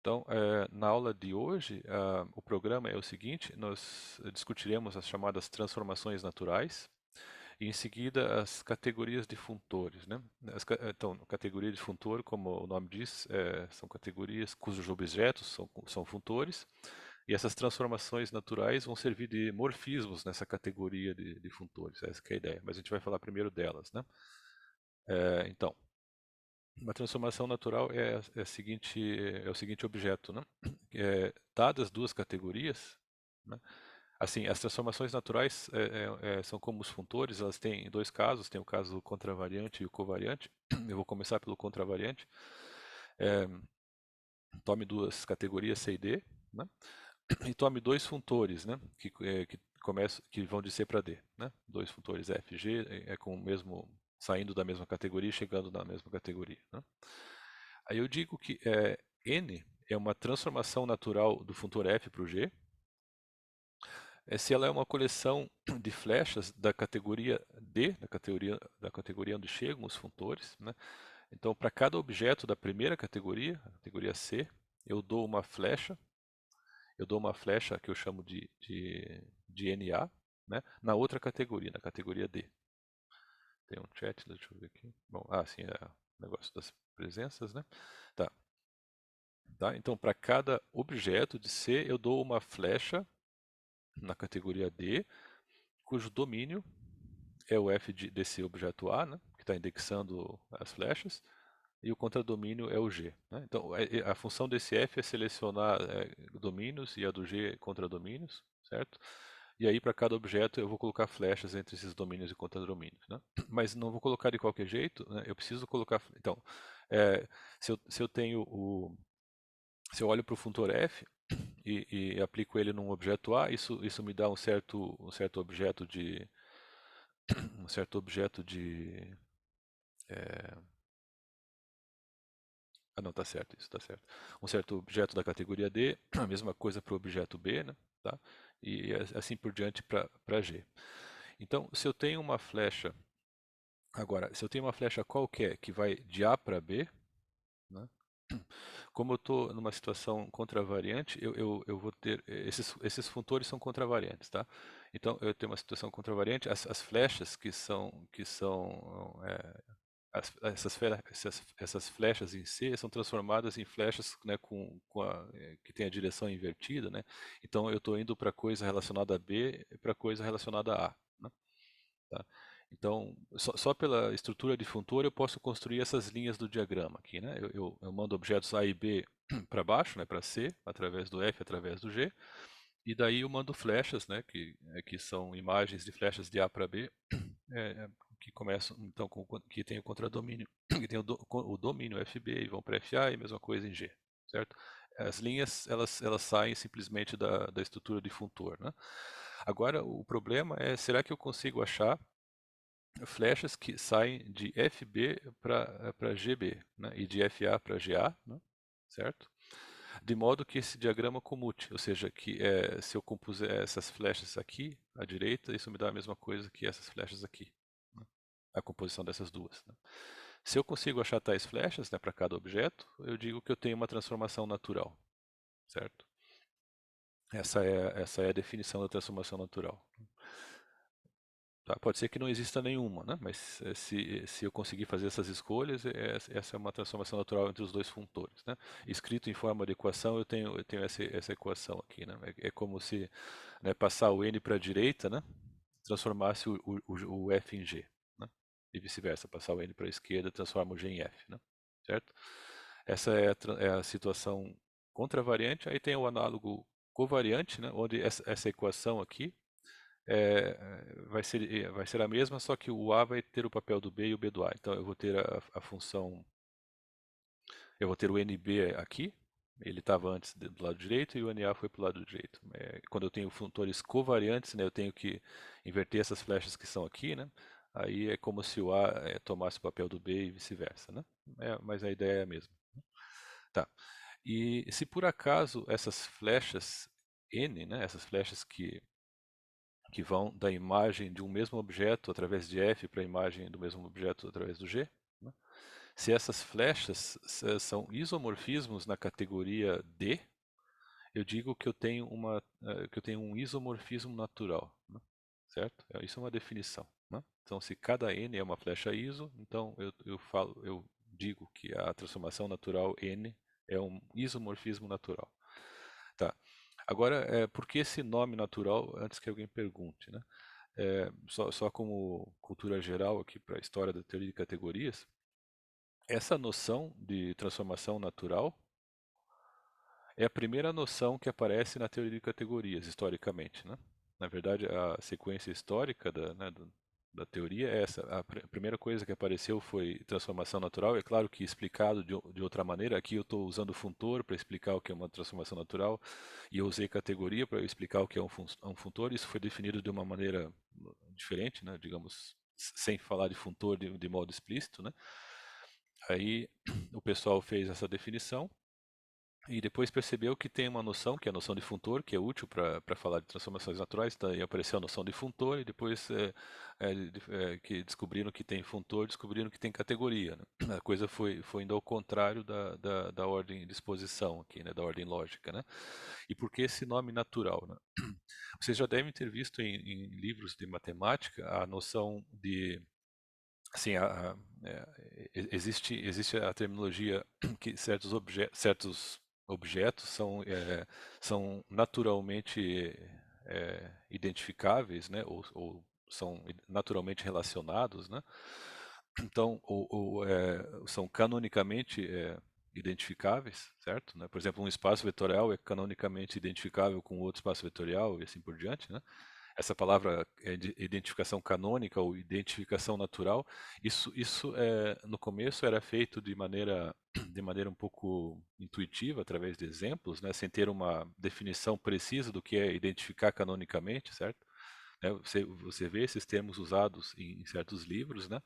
Então, na aula de hoje, o programa é o seguinte: nós discutiremos as chamadas transformações naturais e, em seguida, as categorias de funtores, né? Então, categoria de funtor, como o nome diz, são categorias cujos objetos são funtores, e essas transformações naturais vão servir de morfismos nessa categoria de funtores. Essa que é a ideia, mas a gente vai falar primeiro delas, né? Então, uma transformação natural é o seguinte objeto, né? Dadas duas categorias, né? Assim, as transformações naturais são como os funtores, elas têm dois casos, tem o caso contravariante e o covariante. Eu vou começar pelo contravariante. É, Tome duas categorias C e D, né? E tome dois funtores, né? Que vão de C para D, né? Dois funtores F e G com o mesmo saindo da mesma categoria e chegando na mesma categoria, né? Aí eu digo que N é uma transformação natural do funtor F para o G, se ela é uma coleção de flechas da categoria D, da categoria onde chegam os funtores, né? Então, para cada objeto da primeira categoria, a categoria C, eu dou uma flecha, que eu chamo de NA, né? Na outra categoria, na categoria D. Tem um chat, deixa eu ver aqui. Bom, sim, é o negócio das presenças, né? Tá. Tá? Então, para cada objeto de C, eu dou uma flecha na categoria D, cujo domínio é o F desse objeto A, né, que está indexando as flechas, e o contradomínio é o G, né? Então, a função desse F é selecionar domínios e a do G contradomínios, certo? E aí, para cada objeto, eu vou colocar flechas entre esses domínios e contradomínios, né? Mas não vou colocar de qualquer jeito, né? Eu preciso colocar. Então, é, se eu tenho se eu olho para o funtor F e aplico ele num objeto A, isso me dá um certo objeto de um certo objeto de não, tá certo, isso tá certo. Um certo objeto da categoria D, a mesma coisa para o objeto B, né? Tá? E assim por diante para G. Então, se eu tenho uma flecha qualquer que vai de A para B, né? Como eu estou numa situação contravariante, eu vou ter. Esses funtores são contravariantes, tá? Então, eu tenho uma situação contravariante, as flechas essas flechas em C são transformadas em flechas, né, que tem a direção invertida, né? Então, eu estou indo para coisa relacionada a B e para coisa relacionada a A, né? Tá? Então, só pela estrutura de funtor eu posso construir essas linhas do diagrama aqui, né? Eu mando objetos A e B para baixo, né, para C, através do F, através do G, e daí eu mando flechas, né, que são imagens de flechas de A para B, que começam então que tem o contradomínio, que tem o domínio FB e vão para FA e mesma coisa em G, certo? As linhas elas saem simplesmente da estrutura de funtor, né? Agora o problema é, será que eu consigo achar flechas que saem de FB para GB, né, e de FA para GA, né, certo? De modo que esse diagrama comute, ou seja, que se eu compuser essas flechas aqui à direita, isso me dá a mesma coisa que essas flechas aqui, né, a composição dessas duas, né. Se eu consigo achar tais flechas, né, para cada objeto, eu digo que eu tenho uma transformação natural, certo? Essa é a definição da transformação natural. Tá? Pode ser que não exista nenhuma, né? Mas se eu conseguir fazer essas escolhas, essa é uma transformação natural entre os dois funtores, né? Escrito em forma de equação, eu tenho essa equação aqui, né? É como se, né, passar o n para a direita, né, transformasse o f em g, né? E vice-versa, passar o n para a esquerda, transforma o g em f, né? Certo? Essa é a situação contravariante. Aí tem o análogo covariante, né, onde essa equação aqui vai ser a mesma, só que o A vai ter o papel do B e o B do A. Então eu vou ter a função, eu vou ter o NB aqui, ele estava antes do lado direito e o NA foi para o lado direito. Quando eu tenho funtores covariantes, né, eu tenho que inverter essas flechas que são aqui, né? Aí é como se o A tomasse o papel do B e vice-versa, né? Mas a ideia é a mesma. Tá. E se por acaso essas flechas N, né, essas flechas que vão da imagem de um mesmo objeto através de F para a imagem do mesmo objeto através do G, né, Se essas flechas são isomorfismos na categoria D, eu digo que eu tenho que eu tenho um isomorfismo natural, né? Certo? Isso é uma definição, né? Então, se cada n é uma flecha iso, então eu digo que a transformação natural n é um isomorfismo natural. Tá. Agora, por que esse nome natural, antes que alguém pergunte, né? Só como cultura geral aqui para a história da teoria de categorias, essa noção de transformação natural é a primeira noção que aparece na teoria de categorias, historicamente, né? Na verdade, a sequência histórica da teoria é essa. A primeira coisa que apareceu foi transformação natural. É claro que explicado de outra maneira. Aqui eu estou usando funtor para explicar o que é uma transformação natural e eu usei categoria para explicar o que é um funtor. Isso foi definido de uma maneira diferente, né? Digamos, sem falar de funtor de modo explícito, né? Aí o pessoal fez essa definição e depois percebeu que tem uma noção, que é a noção de funtor, que é útil para falar de transformações naturais. Daí apareceu a noção de funtor e depois que descobriram que tem funtor, descobriram que tem categoria, né? A coisa foi indo ao contrário da ordem de exposição aqui, né? Da ordem lógica, né? E por que esse nome natural, né? Vocês já devem ter visto em livros de matemática a noção de assim, existe a terminologia que certos objetos são naturalmente identificáveis, né? Ou são naturalmente relacionados, né? Então, são canonicamente identificáveis, certo? Né? Por exemplo, um espaço vetorial é canonicamente identificável com outro espaço vetorial e assim por diante, né? Essa palavra de identificação canônica ou identificação natural, isso no começo era feito de maneira um pouco intuitiva, através de exemplos, né? Sem ter uma definição precisa do que é identificar canonicamente, certo? Você vê esses termos usados em certos livros, né?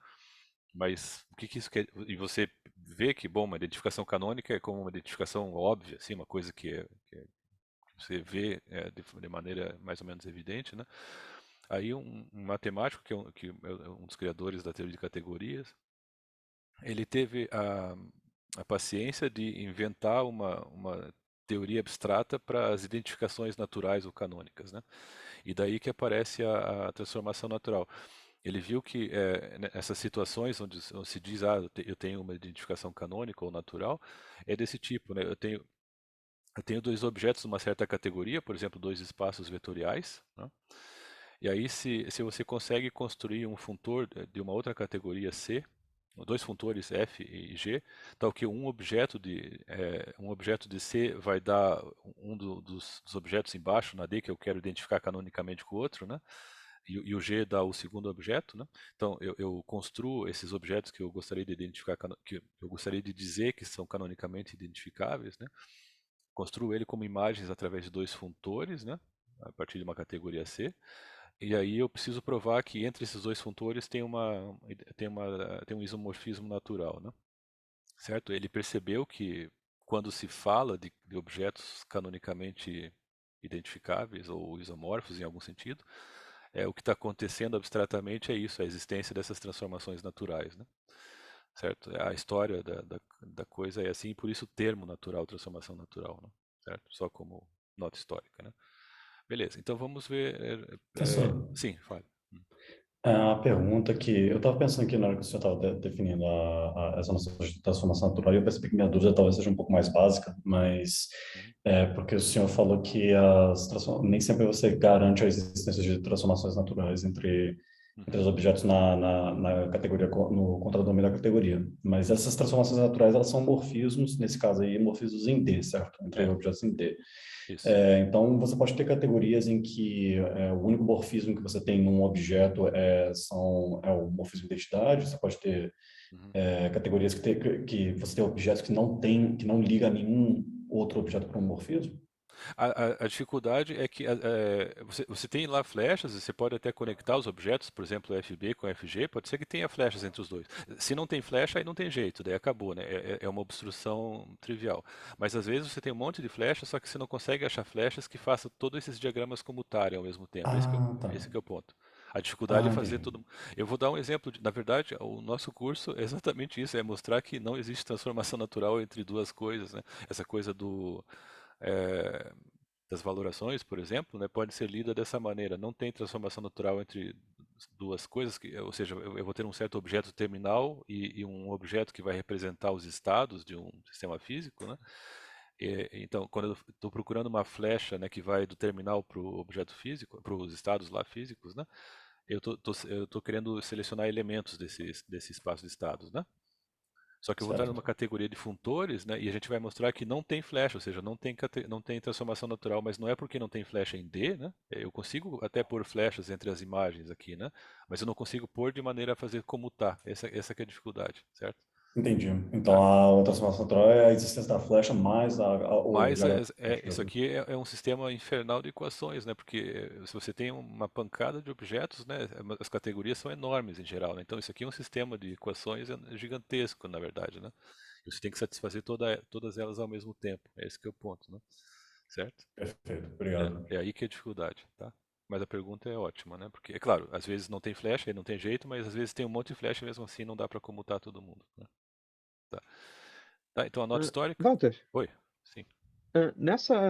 Mas o que que isso quer? E você vê que, bom, uma identificação canônica é como uma identificação óbvia, assim, uma coisa que você vê de maneira mais ou menos evidente, né? Aí um matemático que é um dos criadores da teoria de categorias, ele teve a paciência de inventar uma teoria abstrata para as identificações naturais ou canônicas, né? E daí que aparece a transformação natural. Ele viu que essas situações onde se diz, eu tenho uma identificação canônica ou natural, é desse tipo, né? Eu tenho dois objetos de uma certa categoria, por exemplo, dois espaços vetoriais, né? E aí, se você consegue construir um funtor de uma outra categoria C, dois funtores F e G, tal que um objeto de C vai dar dos objetos embaixo na D, que eu quero identificar canonicamente com o outro, né? E o G dá o segundo objeto, né? Então, eu construo esses objetos que eu gostaria de identificar, que eu gostaria de dizer que são canonicamente identificáveis, né? Construo ele como imagens através de dois funtores, né? A partir de uma categoria C. E aí eu preciso provar que entre esses dois funtores tem um isomorfismo natural, né? Certo? Ele percebeu que quando se fala de objetos canonicamente identificáveis ou isomorfos em algum sentido, o que está acontecendo abstratamente é isso, a existência dessas transformações naturais, né? Certo? A história da coisa é assim, por isso o termo natural, transformação natural, né? Certo? Só como nota histórica, né? Beleza, então vamos ver. Professor, Sim, fale. a pergunta que eu estava pensando aqui na hora que o senhor estava definindo essa noção de transformação natural, e eu percebi que minha dúvida talvez seja um pouco mais básica, mas Uhum, porque o senhor falou que nem sempre você garante a existência de transformações naturais entre uhum, os objetos na categoria, no contradomínio da categoria. Mas essas transformações naturais, elas são morfismos, nesse caso aí, morfismos em D, certo? Entre é, objetos em D. isso. Então, você pode ter categorias em que o único morfismo que você tem num objeto é o morfismo de identidade. Você pode ter Uhum. categorias que você tem objetos que não liga a nenhum outro objeto para um morfismo. A dificuldade é que você tem lá flechas, e você pode até conectar os objetos, por exemplo, FB com FG, pode ser que tenha flechas entre os dois. Se não tem flecha, aí não tem jeito, daí acabou, né? É uma obstrução trivial. Mas às vezes você tem um monte de flechas, só que você não consegue achar flechas que façam todos esses diagramas comutarem ao mesmo tempo. Ah, tá. Esse que é o ponto. A dificuldade é Ah, fazer entendi. todo. Eu vou dar um exemplo. Na verdade, o nosso curso é exatamente isso, é mostrar que não existe transformação natural entre duas coisas, né? Essa coisa eh, das valorações, por exemplo, né, pode ser lida dessa maneira. Não tem transformação natural entre duas coisas, ou seja, eu vou ter um certo objeto terminal e um objeto que vai representar os estados de um sistema físico, né? Então, quando eu estou procurando uma flecha, né, que vai do terminal para o objeto físico, para os estados lá físicos, né, eu tô querendo selecionar elementos desse espaço de estados, né? Só que eu vou estar numa Certo. categoria de funtores, né, e a gente vai mostrar que não tem flecha, ou seja, não tem transformação natural, mas não é porque não tem flecha em D, né? Eu consigo até pôr flechas entre as imagens aqui, né? Mas eu não consigo pôr de maneira a fazer comutar. Essa que é a dificuldade, certo? Entendi. Então, Tá? a transformação natural é a existência da flecha mais o Mas diagrama. isso aqui é um sistema infernal de equações, né? Porque se você tem uma pancada de objetos, né? As categorias são enormes em geral, né? Então isso aqui é um sistema de equações gigantesco, na verdade, né? E você tem que satisfazer todas elas ao mesmo tempo. Esse que é o ponto, né? Certo? Perfeito, obrigado. É aí que é a dificuldade, tá? Mas a pergunta é ótima, né? Porque, é claro, às vezes não tem flecha, aí não tem jeito, mas às vezes tem um monte de flecha e mesmo assim não dá para comutar todo mundo, né? Tá. Tá, então a nota histórica? Walter, Oi, sim.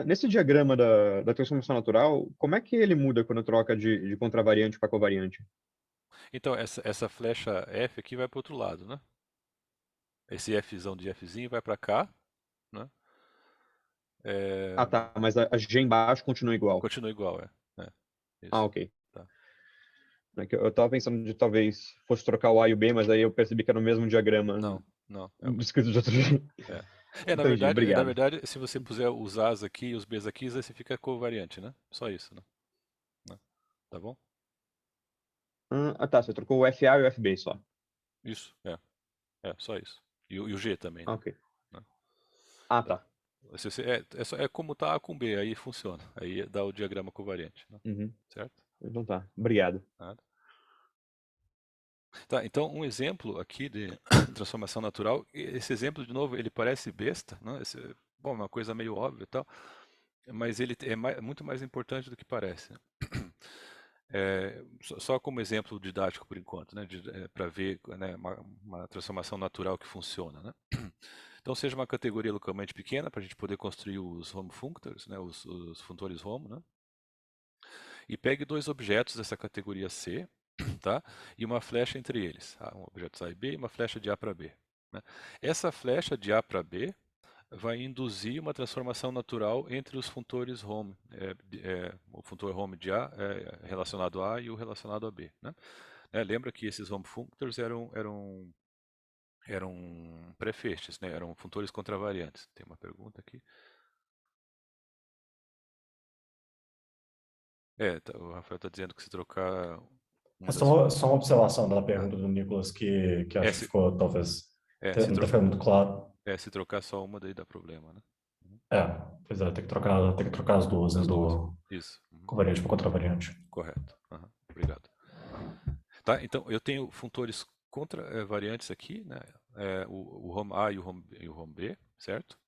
nesse diagrama da transformação natural, como é que ele muda quando troca de contravariante para covariante? Então essa flecha F aqui vai para o outro lado, né? Esse Fzão de Fzinho vai para cá, né? Ah, É, tá, mas a G embaixo continua igual. continua igual, Ah, Isso. ok. Tá. É que eu tava pensando de talvez fosse trocar o A e o B, mas aí eu percebi que era o mesmo diagrama Não, não, é o mesmo. descrito de outro jeito. É. Entendi, Na obrigado. verdade, se você puser os As aqui e os Bs aqui, aí você fica covariante, né? Só isso, né? Né? Tá bom? Tá, você trocou o FA e o FB só. Isso, só isso. E o G também, Ah, né? ok. Né? Ah, Tá. tá. É como tá A com B, aí funciona. Aí dá o diagrama covariante, né? Uhum. Certo? Então tá, obrigado. Nada. Tá, então um exemplo aqui de transformação natural, esse exemplo de novo, ele parece besta, né? Bom, uma coisa meio óbvia e tal, mas ele é muito mais importante do que parece, né? Só como exemplo didático por enquanto, né? Para ver, né, uma transformação natural que funciona, né? Então seja uma categoria localmente pequena para a gente poder construir os home functors, né? Os funtores home, né? E pegue dois objetos dessa categoria C, tá? E uma flecha entre eles, um objeto A e B e uma flecha de A para B, né? Essa flecha de A para B vai induzir uma transformação natural entre os funtores home, o funtor home de A relacionado a e o relacionado a B, né? Lembra que esses home functors eram prefeixes, né? Eram funtores contravariantes. Tem uma pergunta aqui. O Rafael está dizendo que se trocar É uma das. só uma observação da Ah, pergunta do Nicolas que é, acho que se, ficou, talvez, se, não ter ficado muito claro. se trocar só uma, daí dá problema, né? Uhum. É, pois é, tem que trocar as duas, né, As duas. do Isso. Uhum. covariante para contravariante. Correto. Aham. Obrigado. Tá, então eu tenho funtores contravariantes aqui, né? O home A e o home B, certo?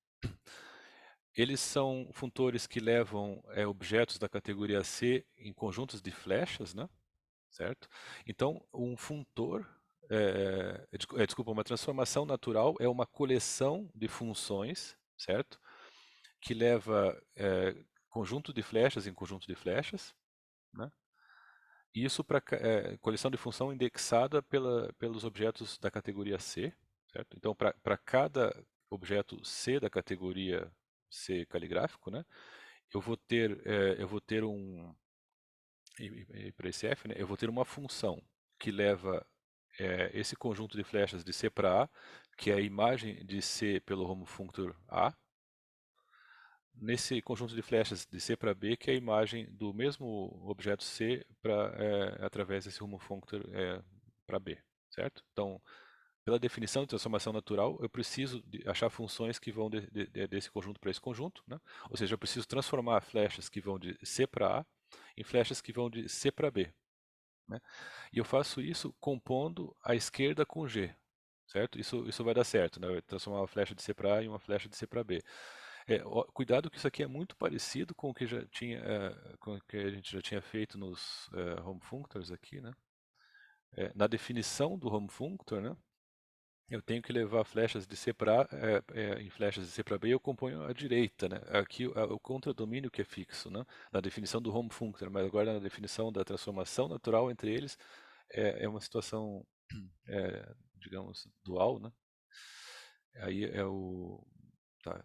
Eles são funtores que levam objetos da categoria C em conjuntos de flechas, né? Certo? Então, um funtor, desculpa, uma transformação natural é uma coleção de funções, certo? Que leva conjunto de flechas em conjunto de flechas, né? Isso para coleção de função indexada pelos objetos da categoria C, certo? Então, para cada objeto C da categoria C caligráfico, né? Eu vou ter e para esse F, né? Eu vou ter uma função que leva esse conjunto de flechas de C para A, que é a imagem de C pelo home functor A, nesse conjunto de flechas de C para B, que é a imagem do mesmo objeto C através desse home functor para B, certo? Então, pela definição de transformação natural, eu preciso achar funções que vão desse conjunto para esse conjunto, né? Ou seja, eu preciso transformar flechas que vão de C para A em flechas que vão de C para B, né? E eu faço isso compondo a esquerda com G, certo? Isso vai dar certo, né? Eu transformar uma flecha de C para A em uma flecha de C para B. Cuidado que isso aqui é muito parecido com o que já tinha, com o que a gente já tinha feito nos home functors aqui, né? Na definição do home functor, né? Eu tenho que levar flechas de C para em flechas de C para B eu componho à direita, né? Aqui o contradomínio que é fixo, né? Na definição do home functor, mas agora na definição da transformação natural entre eles é uma situação, digamos, dual, né? Aí é o... Tá,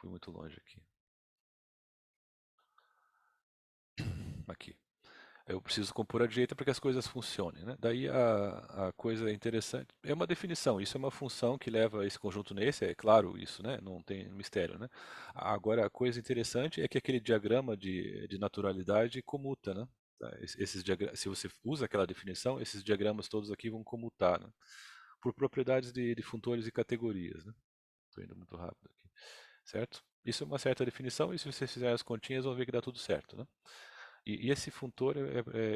fui muito longe aqui. Aqui. Eu preciso compor à direita para que as coisas funcionem, né? Daí a coisa interessante é uma definição. Isso é uma função que leva esse conjunto nesse, é claro isso, né? Não tem mistério, né? Agora a coisa interessante é que aquele diagrama de naturalidade comuta, né? Tá? Se você usa aquela definição, esses diagramas todos aqui vão comutar, né? Por propriedades de funtores e categorias, né? Estou indo muito rápido aqui, certo? Isso é uma certa definição e se você fizer as continhas vão ver que dá tudo certo, né? E esse funtor,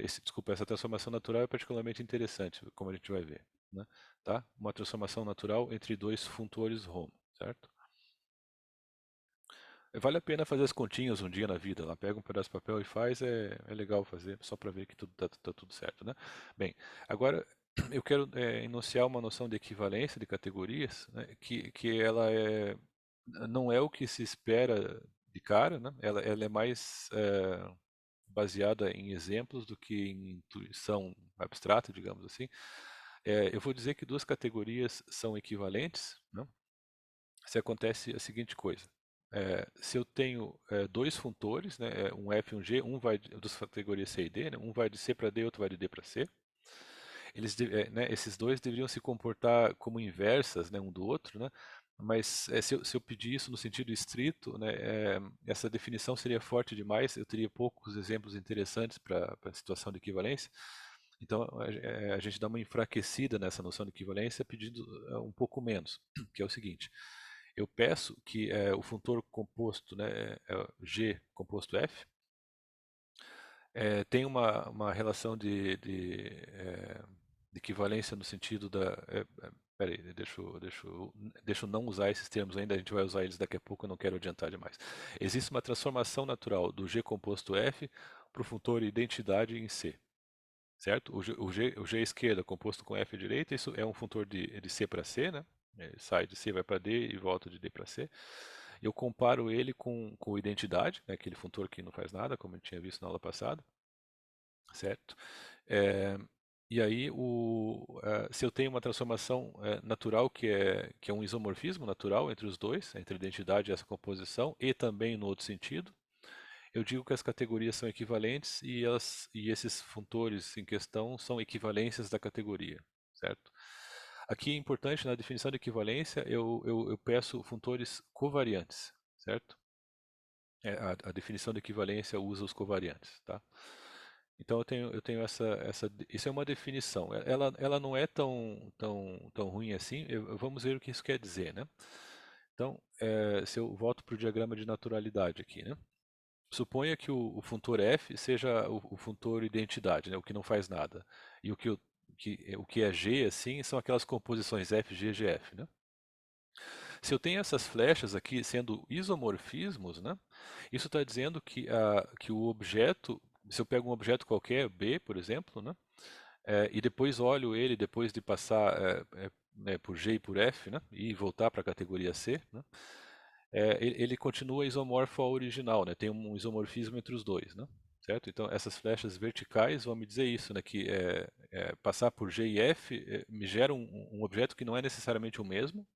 desculpa, essa transformação natural é particularmente interessante, como a gente vai ver, né? Tá? Uma transformação natural entre dois funtores Hom, certo? Vale a pena fazer as continhas um dia na vida, lá pega um pedaço de papel e faz, é legal fazer, só para ver que tudo tá tudo certo, né? Bem, agora eu quero enunciar uma noção de equivalência de categorias, né, que ela não é o que se espera de cara, né? Ela é mais baseada em exemplos do que em intuição abstrata, digamos assim. Eu vou dizer que duas categorias são equivalentes, né? Se acontece a seguinte coisa. Se eu tenho dois funtores, né, um F e um G, um vai das categorias C e D, né, um vai de C para D, outro vai de D para C. Né, esses dois deveriam se comportar como inversas, né, um do outro, né? Mas se eu pedir isso no sentido estrito, né, essa definição seria forte demais, eu teria poucos exemplos interessantes para a situação de equivalência. Então a gente dá uma enfraquecida nessa noção de equivalência pedindo um pouco menos, que é o seguinte. Eu peço que o funtor composto, né, G composto F, tem uma relação de equivalência no sentido da... Peraí, deixa eu não usar esses termos ainda, a gente vai usar eles daqui a pouco, eu não quero adiantar demais. Existe uma transformação natural do G composto F para o funtor identidade em C, certo? O G esquerda composto com F à direita, isso é um funtor de C para C, né? Ele sai de C, vai para D e volta de D para C. Eu comparo ele com identidade, né, aquele funtor que não faz nada, como a gente tinha visto na aula passada, certo? E aí, se eu tenho uma transformação natural que é um isomorfismo natural entre os dois, entre a identidade e essa composição, e também no outro sentido, eu digo que as categorias são equivalentes e esses funtores em questão são equivalências da categoria, certo? Aqui é importante, na definição de equivalência, eu peço funtores covariantes, certo? A definição de equivalência usa os covariantes, tá? Então eu tenho isso é uma definição. Ela não é tão ruim assim. Vamos ver o que isso quer dizer, né? Então, se eu volto para o diagrama de naturalidade aqui, né? Suponha que o funtor F seja o funtor identidade, né? O que não faz nada. E o que é G, assim, são aquelas composições F, G, GF, né? Se eu tenho essas flechas aqui sendo isomorfismos, né? Isso está dizendo que o objeto, se eu pego um objeto qualquer, B, por exemplo, né? E depois olho ele depois de passar né, por G e por F, né? E voltar para a categoria C, né? Ele continua isomorfo ao original, né? Tem um isomorfismo entre os dois, né? Certo? Então essas flechas verticais vão me dizer isso, né? Que passar por G e F me gera um objeto que não é necessariamente o mesmo,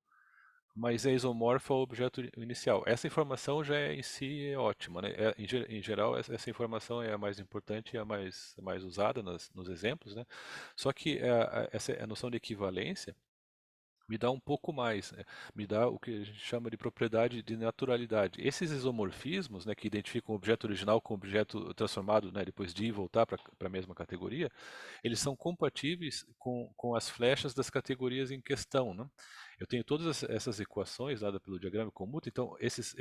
mas é isomorfo ao objeto inicial. Essa informação já em si é ótima, né? Em geral, essa informação é a mais importante e a mais usada nos exemplos, né? Só que a noção de equivalência me dá um pouco mais, né? Me dá o que a gente chama de propriedade de naturalidade. Esses isomorfismos, né, que identificam o objeto original com o objeto transformado, né, depois de ir e voltar para a mesma categoria, eles são compatíveis com as flechas das categorias em questão, né? Eu tenho todas essas equações dadas pelo diagrama commuta, então esses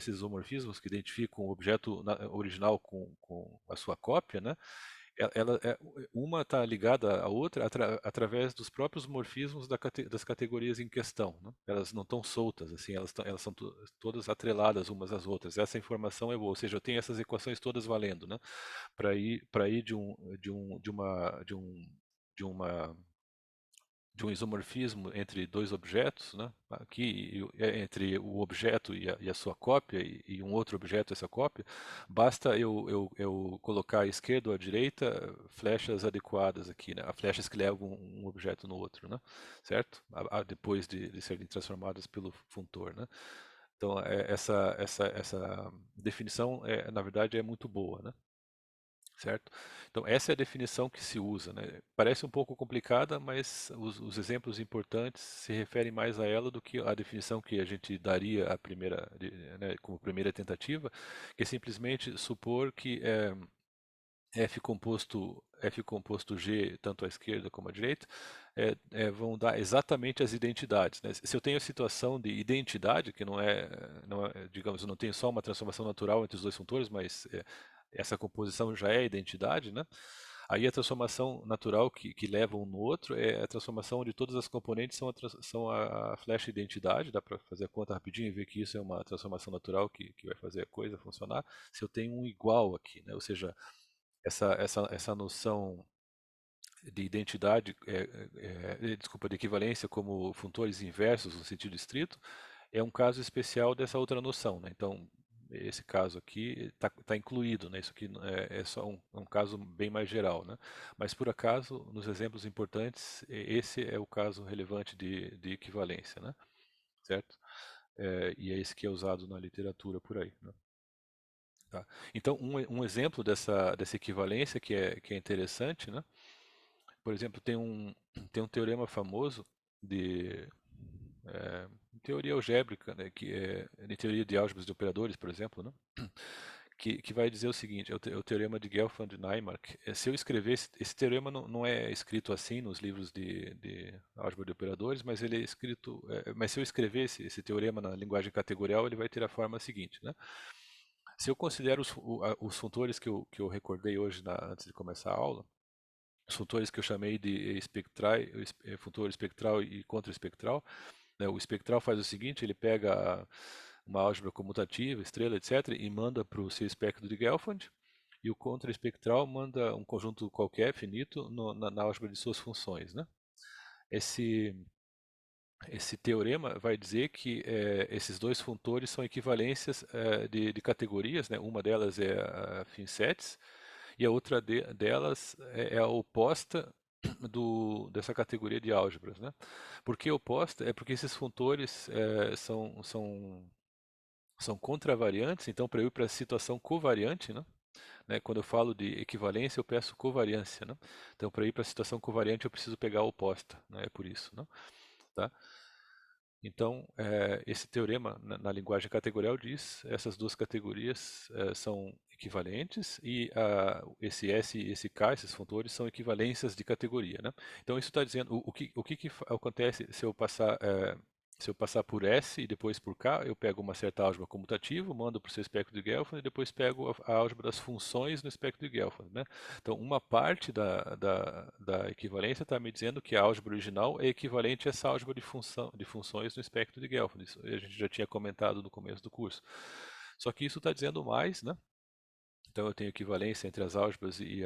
isomorfismos que identificam o objeto original com a sua cópia, né, uma está ligada à outra através dos próprios morfismos das categorias em questão, né? Elas não estão soltas, assim, elas são todas atreladas umas às outras. Essa informação é boa, ou seja, eu tenho essas equações todas valendo, né? Para ir de um isomorfismo entre dois objetos, né? Aqui entre o objeto e a sua cópia e um outro objeto e essa cópia, basta eu colocar à esquerda ou à direita flechas adequadas aqui, né? Flechas que levam um objeto no outro, né? Certo? Depois de serem transformadas pelo funtor, né? Então essa definição na verdade é muito boa, né? Certo? Então, essa é a definição que se usa, né? Parece um pouco complicada, mas os exemplos importantes se referem mais a ela do que a definição que a gente daria né, como primeira tentativa, que é simplesmente supor que F composto G, tanto à esquerda como à direita, vão dar exatamente as identidades, né? Se eu tenho a situação de identidade, que digamos, eu não tenho só uma transformação natural entre os dois funtores, mas essa composição já é a identidade, né? Aí a transformação natural que leva um no outro é a transformação onde todas as componentes são a flecha identidade. Dá para fazer a conta rapidinho e ver que isso é uma transformação natural que vai fazer a coisa funcionar. Se eu tenho um igual aqui, né? Ou seja, essa noção de identidade, desculpa, de equivalência como funtores inversos no sentido estrito, é um caso especial dessa outra noção, né? Então, esse caso aqui está incluído, né? Isso aqui é só um caso bem mais geral, né? Mas por acaso, nos exemplos importantes, esse é o caso relevante de equivalência, né? Certo? E é esse que é usado na literatura por aí, né? Tá? Então, um exemplo dessa equivalência que é interessante, né? Por exemplo, tem um teorema famoso de teoria algébrica, né, que é de teoria de álgebras de operadores, por exemplo, né, que vai dizer o seguinte, é o teorema de Gelfand-Naimark. Se eu escrever, esse teorema não é escrito assim nos livros de álgebra de operadores, mas ele é escrito, mas se eu escrever esse teorema na linguagem categorial, ele vai ter a forma seguinte, né? Se eu considero os funtores que eu recordei hoje antes de começar a aula, os funtores que eu chamei de futor espectral e contraespectral, né? O espectral faz o seguinte, ele pega uma álgebra comutativa, estrela, etc., e manda para o seu espectro de Gelfand, e o contraespectral manda um conjunto qualquer, finito, na álgebra de suas funções, né? Esse teorema vai dizer que esses dois funtores são equivalências de categorias, né? Uma delas é a finsets, e a outra delas é a oposta dessa categoria de álgebras, né? Por que oposta? É porque esses funtores são contravariantes, então para eu ir para a situação covariante, né, quando eu falo de equivalência eu peço covariância, né? Então para ir para a situação covariante eu preciso pegar a oposta, né? É por isso, né? Tá? Então, esse teorema, na linguagem categorial, diz essas duas categorias são equivalentes e esse S e esse K, esses funtores, são equivalências de categoria, né? Então, isso está dizendo, o que acontece se eu passar por S e depois por K, eu pego uma certa álgebra comutativa, mando para o seu espectro de Gelfand e depois pego a álgebra das funções no espectro de Gelfand, né? Então, uma parte da equivalência está me dizendo que a álgebra original é equivalente a essa álgebra de funções no espectro de Gelfand. Isso a gente já tinha comentado no começo do curso. Só que isso está dizendo mais, né? Então eu tenho equivalência entre as álgebras e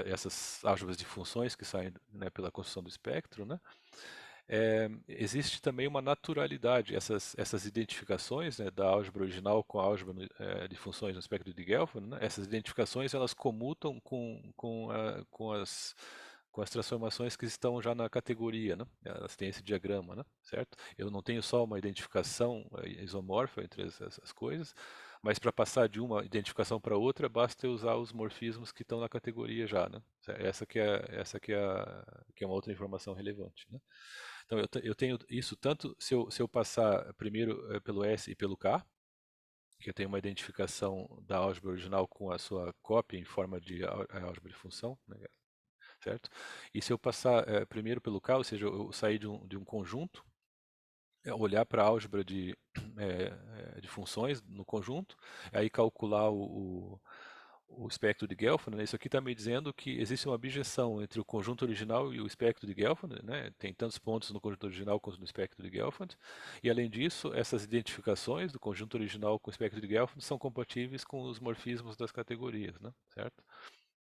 essas álgebras de funções que saem, né, pela construção do espectro, né? Existe também uma naturalidade, essas identificações, né, da álgebra original com a álgebra de funções no espectro de Gelfand, né, essas identificações elas comutam com as transformações que estão já na categoria, né? Elas têm esse diagrama, né? Certo? Eu não tenho só uma identificação isomorfa entre essas coisas, mas para passar de uma identificação para outra, basta eu usar os morfismos que estão na categoria já, né? Essa que é uma outra informação relevante, né? Então eu tenho isso tanto se eu passar primeiro pelo S e pelo K, que eu tenho uma identificação da álgebra original com a sua cópia em forma de álgebra de função, né? Certo? E se eu passar primeiro pelo K, ou seja, eu sair de um conjunto, olhar para a álgebra de funções no conjunto, aí calcular o espectro de Gelfand, né? Isso aqui está me dizendo que existe uma objeção entre o conjunto original e o espectro de Gelfand, né? Tem tantos pontos no conjunto original quanto no espectro de Gelfand. E além disso, essas identificações do conjunto original com o espectro de Gelfand são compatíveis com os morfismos das categorias, né? Certo?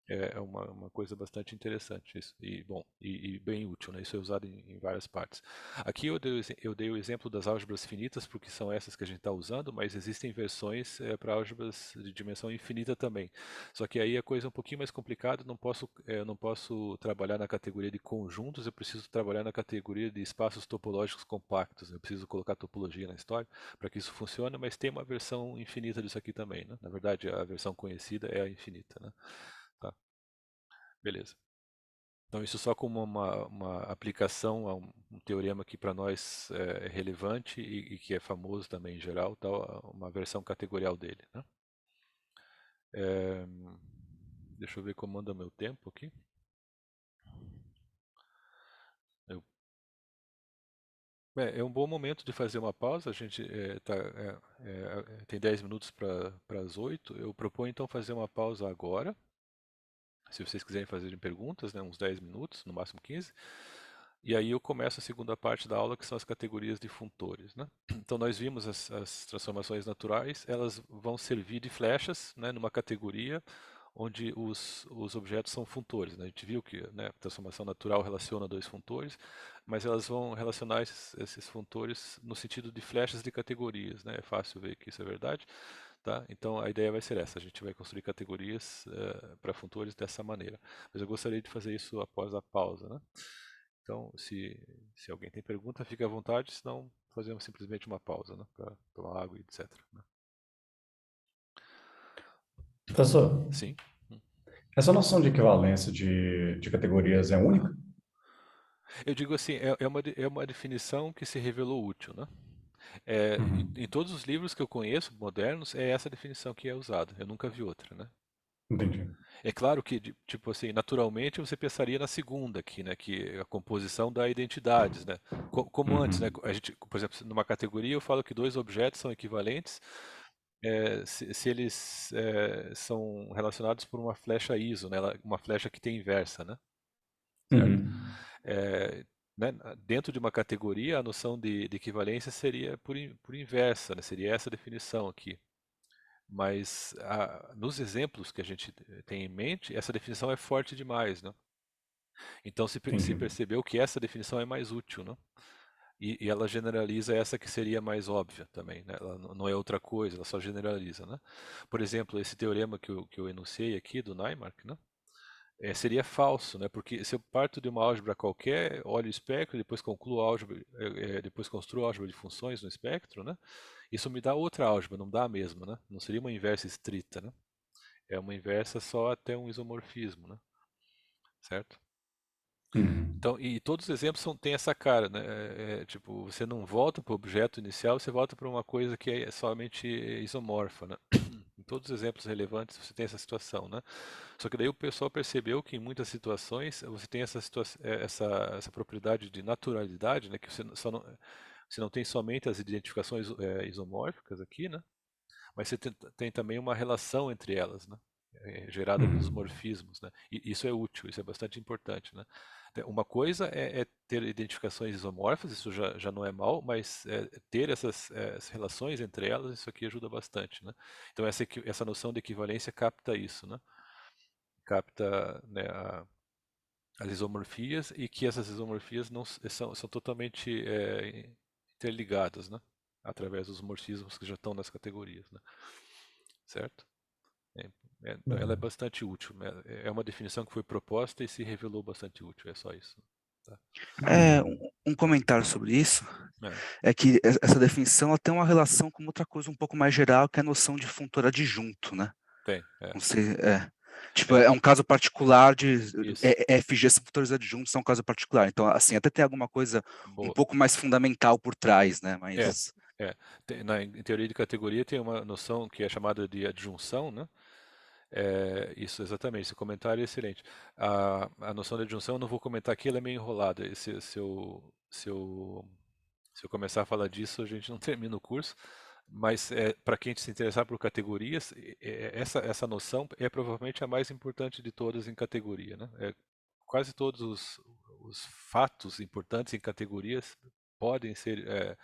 É uma coisa bastante interessante isso, e bom, e bem útil, né? Isso é usado em várias partes. Aqui eu dei o exemplo das álgebras finitas, porque são essas que a gente está usando, mas existem versões para álgebras de dimensão infinita também. Só que aí a coisa é um pouquinho mais complicada, não posso trabalhar na categoria de conjuntos, eu preciso trabalhar na categoria de espaços topológicos compactos. Eu preciso colocar topologia na história para que isso funcione, mas tem uma versão infinita disso aqui também, né? Na verdade, a versão conhecida é a infinita, né? Tá. Beleza. Então, isso só como uma aplicação a um teorema que para nós é relevante e que é famoso também em geral, tal, uma versão categorial dele, né? É, deixa eu ver como anda meu tempo aqui. Eu- é um bom momento de fazer uma pausa. A gente tem 10 minutos para as 8. Eu proponho então fazer uma pausa agora. Se vocês quiserem fazer perguntas, né, uns 10 minutos, no máximo 15. E aí eu começo a segunda parte da aula, que são as categorias de funtores, né? Então nós vimos as transformações naturais, elas vão servir de flechas, né, numa categoria onde os objetos são funtores, né? A gente viu que, né, a transformação natural relaciona dois funtores, mas elas vão relacionar esses funtores no sentido de flechas de categorias, né? É fácil ver que isso é verdade. Tá? Então a ideia vai ser essa, a gente vai construir categorias para funtores dessa maneira. Mas eu gostaria de fazer isso após a pausa, né? Então, se alguém tem pergunta, fique à vontade, senão fazemos simplesmente uma pausa, né? Para tomar água e etc. Né? Professor, Sim. essa noção de equivalência de categorias é única? Eu digo assim, é uma definição que se revelou útil, né? Em Uhum. todos os livros que eu conheço, modernos, é essa definição que é usada. Eu nunca vi outra, né? Entendi. É claro que, tipo assim, naturalmente você pensaria na segunda aqui, né? Que é a composição da identidades, né? Como antes, né? Uhum. A gente, por exemplo, numa categoria eu falo que dois objetos são equivalentes se eles são relacionados por uma flecha ISO, né? Uma flecha que tem inversa, né? Certo? Uhum. É, né? Dentro de uma categoria, a noção de equivalência seria por inversa, né? Seria essa definição aqui. Mas nos exemplos que a gente tem em mente, essa definição é forte demais, né? Então se Entendi. percebeu que essa definição é mais útil, né? E ela generaliza essa que seria mais óbvia também, né? Ela não é outra coisa, ela só generaliza, né? Por exemplo, esse teorema que eu enunciei aqui do Naimark, né? Seria falso, né? Porque se eu parto de uma álgebra qualquer, olho o espectro, depois concluo a álgebra, depois construo a álgebra de funções no espectro, né? Isso me dá outra álgebra, não dá a mesma, né? Não seria uma inversa estrita, né? É uma inversa só até um isomorfismo, né? Certo? Uhum. Então, e todos os exemplos têm essa cara, né? Tipo, você não volta para o objeto inicial, você volta para uma coisa que é somente isomorfa, né? Em todos os exemplos relevantes você tem essa situação, né? Só que daí o pessoal percebeu que em muitas situações você tem essa propriedade de naturalidade, né? Que você não tem somente as identificações isomórficas aqui, né? Mas você tem também uma relação entre elas, né? Gerada pelos Uhum. morfismos, né? E isso é útil, isso é bastante importante, né? Uma coisa é ter identificações isomórficas, isso já não é mal, mas ter essas relações entre elas, isso aqui ajuda bastante, né? Então essa noção de equivalência capta isso, né? Capta, né, as isomorfias e que essas isomorfias não são totalmente interligadas, né? Através dos morfismos que já estão nas categorias, né? Certo? É, então ela é Beleza. bastante útil, né? É uma definição que foi proposta e se revelou bastante útil, é só isso. Tá? Um comentário sobre isso É, é que essa definição ela tem uma relação com outra coisa um pouco mais geral, que é a noção de funtor adjunto, né? tem, Não sei, tipo, é, é um caso particular de isso, FG são funtores adjuntos, é um caso particular. Então, assim, até tem alguma coisa um boa. pouco mais fundamental por trás, né? É, Mas em teoria de categoria tem uma noção que é chamada de adjunção, né? Isso, exatamente, esse comentário é excelente. A noção de adjunção eu não vou comentar aqui, ela é meio enrolada. Se eu começar a falar disso, a gente não termina o curso. Mas para quem se interessar por categorias, essa noção é provavelmente a mais importante de todas em categoria, né? Quase todos os fatos importantes em categorias podem ser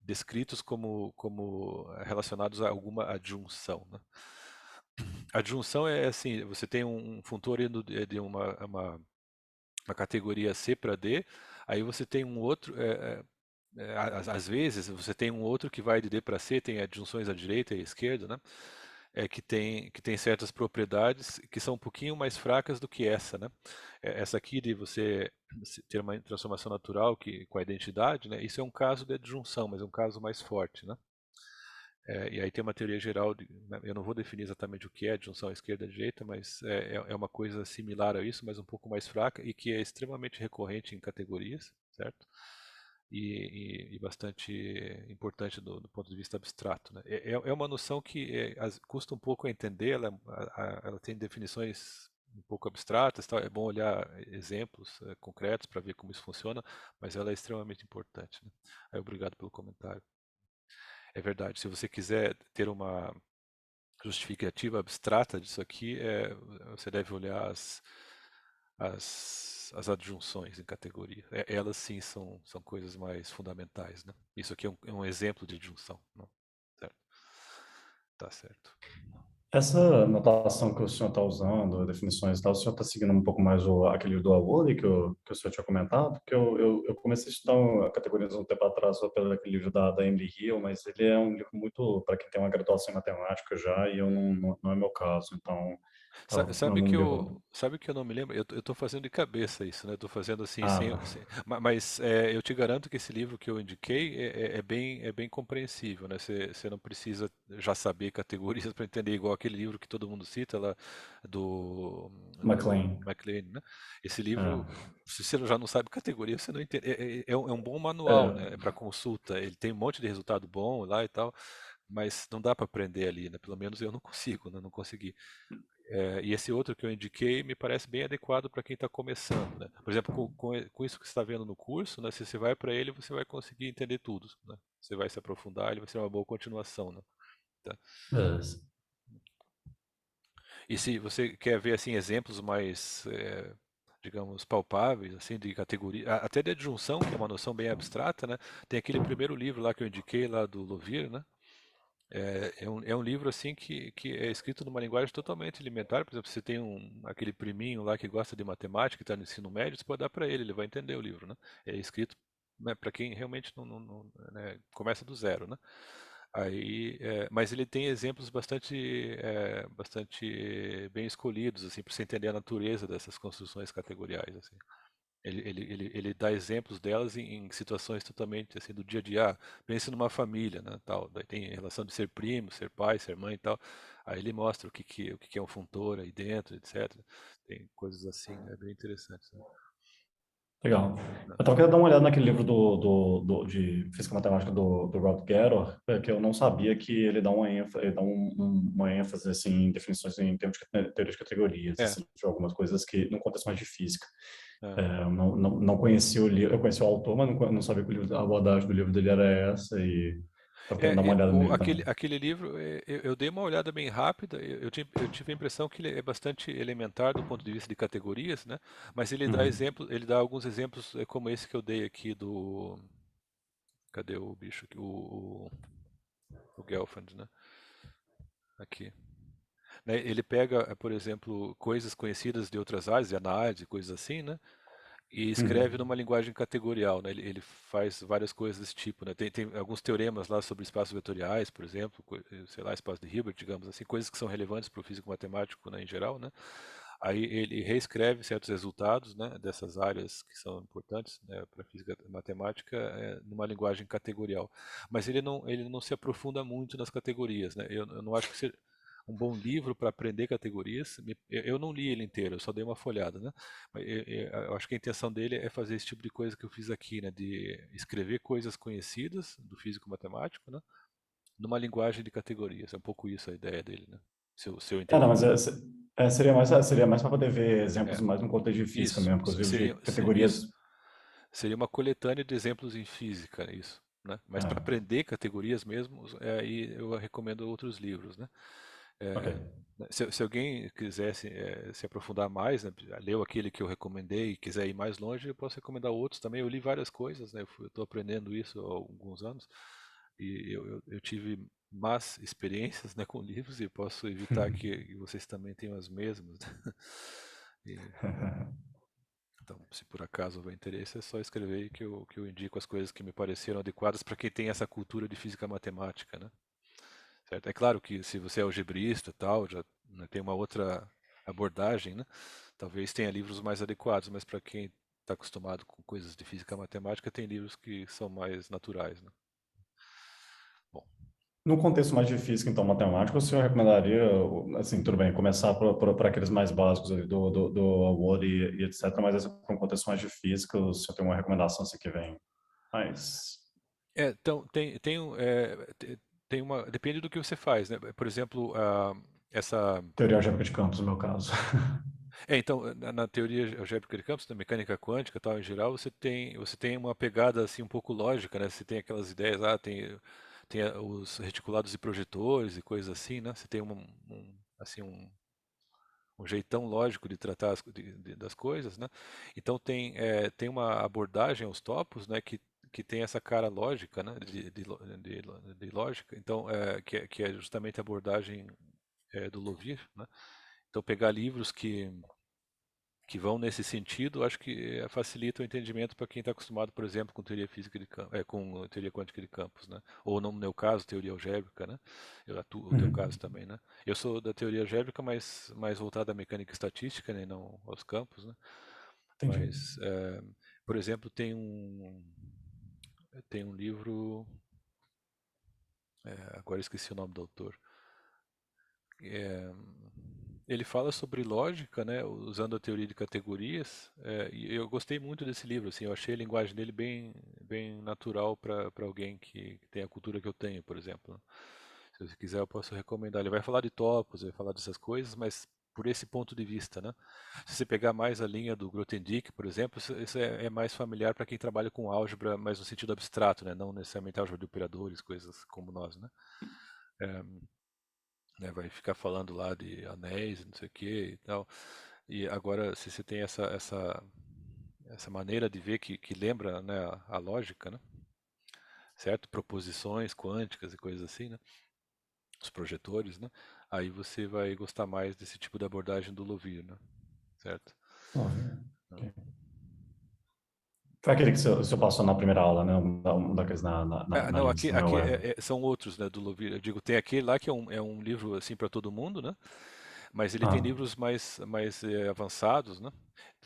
descritos como relacionados a alguma adjunção, né? Adjunção é assim, você tem um funtor indo de uma categoria C para D, aí você tem um outro, às vezes você tem um outro que vai de D para C, tem adjunções à direita e à esquerda, né? Que tem certas propriedades que são um pouquinho mais fracas do que essa, né? Essa aqui de você ter uma transformação natural com a identidade, né? Isso é um caso de adjunção, mas é um caso mais forte, né? E aí tem uma teoria geral, né, eu não vou definir exatamente o que é adjunção esquerda-direita, mas é uma coisa similar a isso, mas um pouco mais fraca e que é extremamente recorrente em categorias, certo? E bastante importante do ponto de vista abstrato, né? É uma noção que custa um pouco a entender, ela tem definições um pouco abstratas, tal. É bom olhar exemplos concretos para ver como isso funciona, mas ela é extremamente importante, né? Aí, obrigado pelo comentário. É verdade, se você quiser ter uma justificativa abstrata disso aqui, você deve olhar as adjunções em categoria. Elas sim são coisas mais fundamentais, né? Isso aqui é um exemplo de adjunção, né? Certo. Tá certo. Essa notação que o senhor está usando, definições e tal, o senhor está seguindo um pouco mais aquele do Awoli que o senhor tinha comentado? Porque eu comecei a estudar a categorias um tempo atrás só pelo aquele livro da Emily Hill, mas ele é um livro muito para quem tem uma graduação em matemática já, e eu não é meu caso, então eu Sabe não que me eu, lembro. sabe que eu não me lembro? Eu tô fazendo de cabeça isso, né? Eu tô fazendo assim, Ah, mas eu te garanto que esse livro que eu indiquei é bem compreensível, né? Você não precisa já saber categorias para entender, igual aquele livro que todo mundo cita lá do McLean. MacLean, né? Esse livro, É, se você já não sabe categoria, você não entende. É um bom manual, é, né? Para consulta. Ele tem um monte de resultado bom lá e tal, mas não dá para aprender ali, né? Pelo menos eu não consigo, né? Não consegui. E esse outro que eu indiquei me parece bem adequado para quem está começando, né? Por exemplo, com isso que você está vendo no curso, né? Se você vai para ele, você vai conseguir entender tudo, né? Você vai se aprofundar, ele vai ser uma boa continuação, né? Tá? beleza. E se você quer ver assim exemplos mais, digamos, palpáveis, assim, de categoria, até de adjunção, que é uma noção bem abstrata, né? Tem aquele primeiro livro lá que eu indiquei lá do Lovier, né? É um livro assim que é escrito numa linguagem totalmente elementar. Por exemplo, se tem aquele priminho lá que gosta de matemática, que está no ensino médio, você pode dar para ele vai entender o livro, né? É escrito, né, para quem realmente né, começa do zero, né? Aí, mas ele tem exemplos bastante bem escolhidos, assim, para você entender a natureza dessas construções categoriais, assim. Ele dá exemplos delas em situações totalmente assim do dia a dia. Ah, pense numa família, né, tal. Daí tem relação de ser primo, ser pai, ser mãe e tal. Aí ele mostra o que é um funtor aí dentro, etc. Tem coisas assim, é bem interessante, né? Legal. Eu estava querendo dar uma olhada naquele livro de Física Matemática do Rod Getter, que eu não sabia que ele dá uma ênfase, uma ênfase assim, em definições em termos de teoria de categorias, É, assim, de algumas coisas que, num contexto mais de física. é. Eu não conhecia o livro, eu conheci o autor, mas não sabia que a abordagem do livro dele era essa, e estava querendo dar uma olhada nele Aquele, também. aquele livro, eu dei uma olhada bem rápida, eu tive a impressão que ele é bastante elementar do ponto de vista de categorias, né? Mas Uhum. ele dá alguns exemplos como esse que eu dei aqui do. Cadê o bicho aqui? O Gelfand, né? Aqui. Né, ele pega, por exemplo, coisas conhecidas de outras áreas, de análise, coisas assim, né? E escreve Uhum. numa linguagem categorial, né? Ele faz várias coisas desse tipo, né? Tem alguns teoremas lá sobre espaços vetoriais, por exemplo, sei lá, espaço de Hilbert, digamos assim, coisas que são relevantes para o físico matemático, né, em geral, né? Aí ele reescreve certos resultados, né, dessas áreas que são importantes, né, para a física matemática, numa linguagem categorial. Mas ele não se aprofunda muito nas categorias, né? Eu não acho que seja um bom livro para aprender categorias. Eu não li ele inteiro, eu só dei uma folhada, né? Mas eu acho que a intenção dele é fazer esse tipo de coisa que eu fiz aqui, né? De escrever coisas conhecidas do físico matemático, né? Numa linguagem de categorias. É um pouco isso a ideia dele, né? Se eu Não, entendi. mas seria mais para poder ver exemplos É, mais no contexto de física isso. mesmo, porque os livros de Isso. categorias. Seria uma coletânea de exemplos em física, né, isso. né? Mas para aprender categorias mesmo, aí eu recomendo outros livros, né? Ok. Se alguém quisesse se aprofundar mais, né, leu aquele que eu recomendei e quiser ir mais longe, eu posso recomendar outros também. Eu li várias coisas, né? Eu estou aprendendo isso há alguns anos e eu tive más experiências, né, com livros e posso evitar que vocês também tenham as mesmas. E, então, se por acaso houver interesse, é só escrever que eu indico as coisas que me pareceram adequadas para quem tem essa cultura de física matemática, né? Certo? É claro que se você é algebrista e tal, já né, tem uma outra abordagem, né? Talvez tenha livros mais adequados, mas para quem está acostumado com coisas de física matemática, tem livros que são mais naturais, né? Bom, No contexto mais de física, então, matemática, o senhor recomendaria, assim, tudo bem, começar por aqueles mais básicos ali, do Award e etc., mas para um contexto mais de física, o senhor tem uma recomendação assim que vem mais... então tem uma, depende do que você faz, né? Por exemplo, essa Teoria algébrica de campos, no meu caso. então, na teoria algébrica de campos, na mecânica quântica, tal, em geral, você tem uma pegada assim um pouco lógica, né? Você tem aquelas ideias, tem os reticulados e projetores e coisas assim, né? Você tem assim um jeitão lógico de tratar das coisas, né? Então tem uma abordagem aos topos, né? Que tem essa cara lógica, né? De lógica. Então, que é justamente a abordagem do Lovir, né? Então, pegar livros que vão nesse sentido, acho que facilita o entendimento para quem está acostumado, por exemplo, com teoria física de com teoria quântica de campos, né? Ou no meu caso, teoria algébrica, né? O teu caso também, né? Eu sou da teoria algébrica, mas mais voltada à mecânica estatística, né? E não aos campos, né? Entendi. Mas, por exemplo, tem um livro, agora esqueci o nome do autor. Ele fala sobre lógica, né, usando a teoria de categorias, e eu gostei muito desse livro, assim, eu achei a linguagem dele bem natural para alguém que tem a cultura que eu tenho, por exemplo, né. Se você quiser, eu posso recomendar. Ele vai falar de topos, vai falar dessas coisas, mas por esse ponto de vista, né? Se você pegar mais a linha do Grothendieck, por exemplo, isso é mais familiar para quem trabalha com álgebra, mas no sentido abstrato, né? Não necessariamente álgebra de operadores, coisas como nós, né? Né, vai ficar falando lá de anéis, não sei o que e tal. E agora, se você tem essa maneira de ver que lembra, né, a lógica, né, certo? Proposições quânticas e coisas assim, né? Os projetores, né? Aí você vai gostar mais desse tipo de abordagem do Lovir, né? Certo? Óbvio. Não. Ok. Foi aquele que o senhor passou na primeira aula, né? Um daqueles na Não, lista, né? aqui são outros, né, do Lovir. Eu digo, tem aquele lá que é um livro assim para todo mundo, né? Mas ele tem Ah, livros mais avançados, né?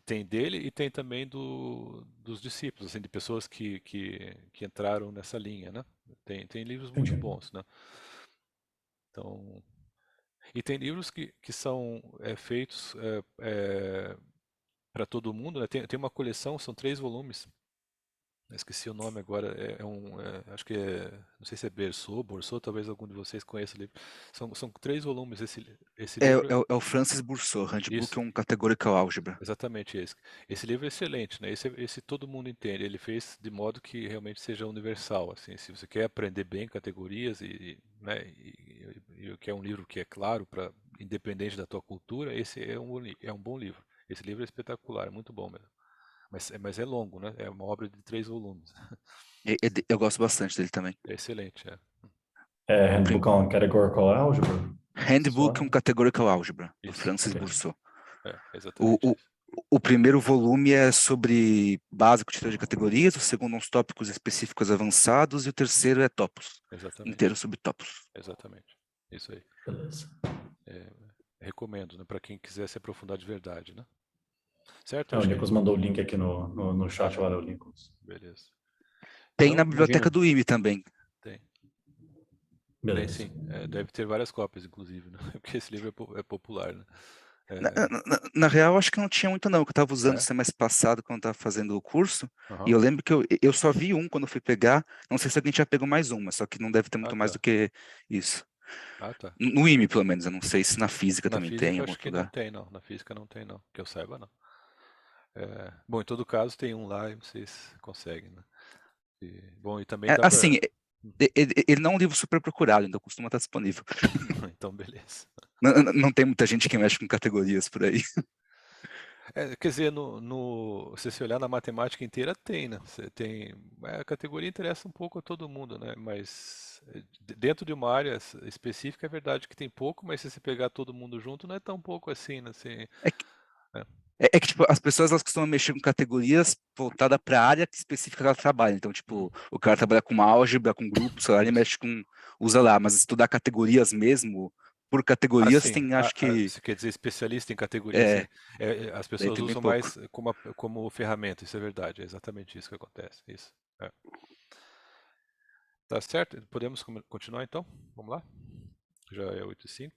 Tem dele e tem também dos discípulos, assim, de pessoas que entraram nessa linha, né? Tem livros muito entendi. bons, né? Então, e tem livros que são feitos para todo mundo, né? Tem uma coleção, são 3 volumes. Eu esqueci o nome agora, acho que não sei se é Bourseau, talvez algum de vocês conheça o livro. São 3 volumes esse É, livro. é o Francis Bourseau, Handbook Isso, on Categorical Algebra. exatamente esse. Esse livro é excelente, né? Esse todo mundo entende. Ele fez de modo que realmente seja universal, assim. Se você quer aprender bem categorias né, e que é um livro que é claro para independente da tua cultura, esse é um bom livro. Esse livro é espetacular, é muito bom mesmo. Mas é longo, né? É uma obra de 3 volumes. Eu gosto bastante dele também. É excelente, é. É O prim- Handbook on Categorical Algebra? Handbook Só? on Categorical Algebra, do Isso, Francis Ok. Bourseau. O, exatamente o, isso. o primeiro volume é sobre básico de teoria de categorias, o segundo uns tópicos específicos avançados e o terceiro é topos, inteiro Exatamente, sobre topos. exatamente. Isso aí. Beleza. É, recomendo, né? Para quem quiser se aprofundar de verdade, né? Certo? É, o Acho que. Nicolas mandou o link aqui no Ah, chat. tá. Valeu, Nicolas. Beleza. Tem na Então, biblioteca Imagina. do IME também. tem. Tem Beleza. sim. Deve ter várias cópias, inclusive, né? Porque esse livro é popular, né? Na, na real, acho que não tinha muito não, que eu estava usando É? semestre passado quando estava fazendo o curso, e Aham. eu lembro que eu só vi um quando eu fui pegar, não sei se alguém já pegou mais um, mas só que não deve ter Ah, muito mais do tá. que isso. Ah, tá. No IME, pelo menos, eu não sei se na física Na também tem, em física, algum acho outro que não lugar. tem, não. Na física não tem, não. Que eu saiba, não. Bom, em todo caso, tem um lá e vocês conseguem, né? Bom, e também dá Assim, para... ele não é um livro super procurado, então costuma estar disponível. Então, beleza. Não tem muita gente que mexe com categorias por aí. Quer dizer, se você olhar na matemática inteira, tem, né? Você tem, a categoria interessa um pouco a todo mundo, né? Mas dentro de uma área específica é verdade que tem pouco, mas se você pegar todo mundo junto, não é tão pouco assim, né? Assim, É que, é. é que, tipo, as pessoas elas costumam mexer com categorias voltadas para a área específica que ela trabalha. Então, tipo, o cara trabalha com álgebra, com grupos, sei lá, ele mexe com, usa lá, mas estudar categorias mesmo, por categorias, Assim, tem, acho que, você quer dizer especialista em categoria, assim, é, as daí pessoas tem bem usam pouco. mais como ferramenta, isso é verdade, é exatamente isso que acontece, isso. É. Tá certo? Podemos continuar então? Vamos lá? Já é 8h05.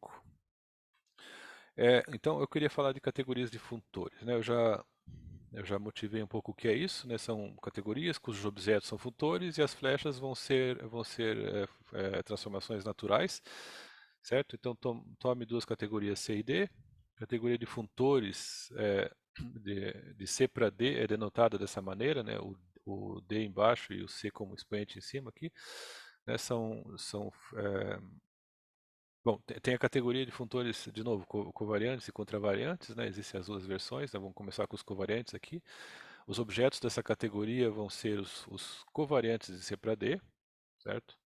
Então, eu queria falar de categorias de funtores, né? Eu já motivei um pouco o que é isso, né? São categorias cujos objetos são funtores e as flechas vão ser transformações naturais, certo? Então, tome duas categorias C e D. Categoria de funtores de C para D é denotada dessa maneira, né? O D embaixo e o C como expoente em cima aqui, né? Bom, tem a categoria de funtores, de novo, covariantes e contravariantes, né? Existem as duas versões, né? Vamos começar com os covariantes aqui. Os objetos dessa categoria vão ser os covariantes de C para D, certo?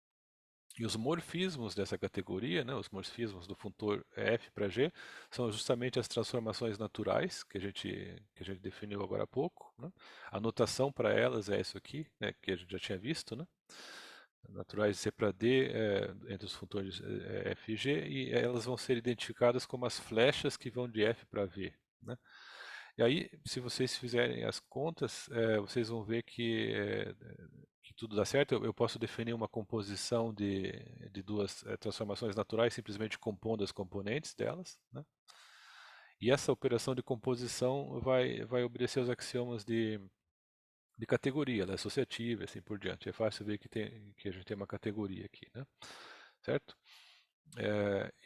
E os morfismos dessa categoria, né, os morfismos do funtor F para G, são justamente as transformações naturais que a gente definiu agora há pouco, né? A notação para elas é isso aqui, né, que a gente já tinha visto, né? Naturais de C para D entre os funtores F e G, e elas vão ser identificadas como as flechas que vão de F para V, né? E aí, se vocês fizerem as contas, vocês vão ver que tudo dá certo. Eu posso definir uma composição de duas transformações naturais simplesmente compondo as componentes delas, né? E essa operação de composição vai obedecer aos axiomas de categoria, ela é associativa e assim por diante. É fácil ver que a gente tem uma categoria aqui, né? Certo?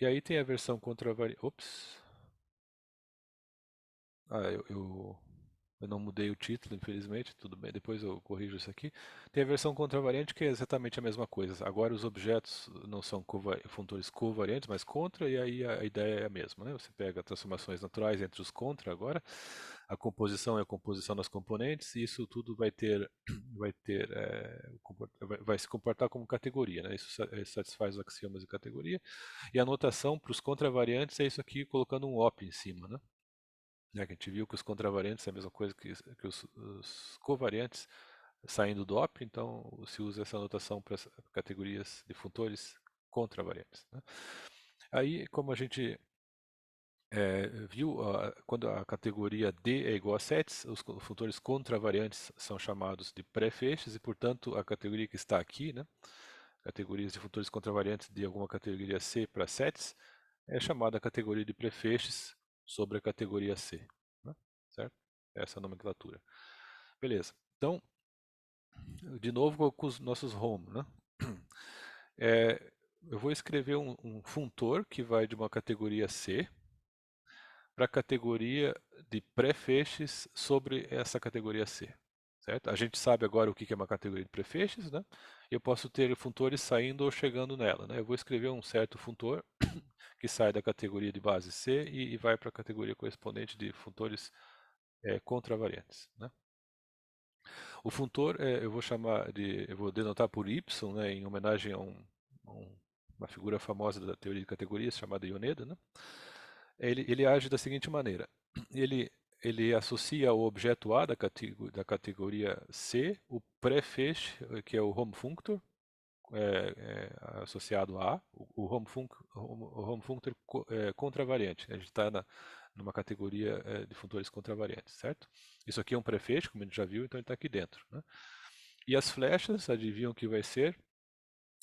E aí tem a versão contravariante. Ops. Eu não mudei o título, infelizmente, tudo bem, depois eu corrijo isso aqui. Tem a versão contravariante que é exatamente a mesma coisa. Agora os objetos não são funtores covariantes, mas contra, e aí a ideia é a mesma, né? Você pega transformações naturais entre os contra agora, a composição é a composição das componentes, e isso tudo vai se comportar como categoria, né? Isso satisfaz os axiomas de categoria. E a notação para os contravariantes é isso aqui, colocando um op em cima, né? Que a gente viu que os contravariantes é a mesma coisa que os covariantes saindo do op, então se usa essa notação para as categorias de funtores contravariantes, né? Aí, como a gente viu, quando a categoria D é igual a sets, os funtores contravariantes são chamados de pré-feixes e, portanto, a categoria que está aqui, né, categorias de funtores contravariantes de alguma categoria C para sets, é chamada categoria de pré-feixes sobre a categoria C, né? Certo? Essa é a nomenclatura. Beleza. Então, de novo com os nossos home, né? Eu vou escrever um funtor que vai de uma categoria C para a categoria de pré-feixes sobre essa categoria C. Certo? A gente sabe agora o que é uma categoria de pré-feixes, né? Eu posso ter funtores saindo ou chegando nela, né? Eu vou escrever um certo funtor que sai da categoria de base C e vai para a categoria correspondente de funtores contravariantes, né? O funtor eu vou denotar por Y, né, em homenagem a uma figura famosa da teoria de categorias chamada Yoneda, né? Ele age da seguinte maneira: ele associa o objeto A da categoria C, o pré-feixe, que é o home functor, associado a A, o home functor contravariante. A gente está numa categoria de funtores contravariantes, certo? Isso aqui é um pré-feixe, como a gente já viu, então ele está aqui dentro, né? E as flechas, adivinham o que vai ser?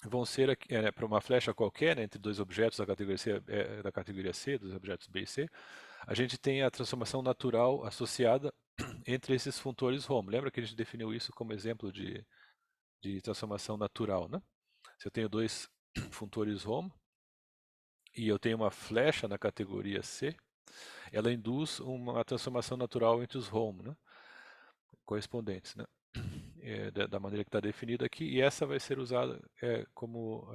Vão ser para uma flecha qualquer, né, entre dois objetos da categoria C, dos objetos B e C, a gente tem a transformação natural associada entre esses funtores home. Lembra que a gente definiu isso como exemplo de transformação natural, né? Se eu tenho dois funtores home e eu tenho uma flecha na categoria C, ela induz uma transformação natural entre os home, né, correspondentes, né? da maneira que está definida aqui, e essa vai ser usada como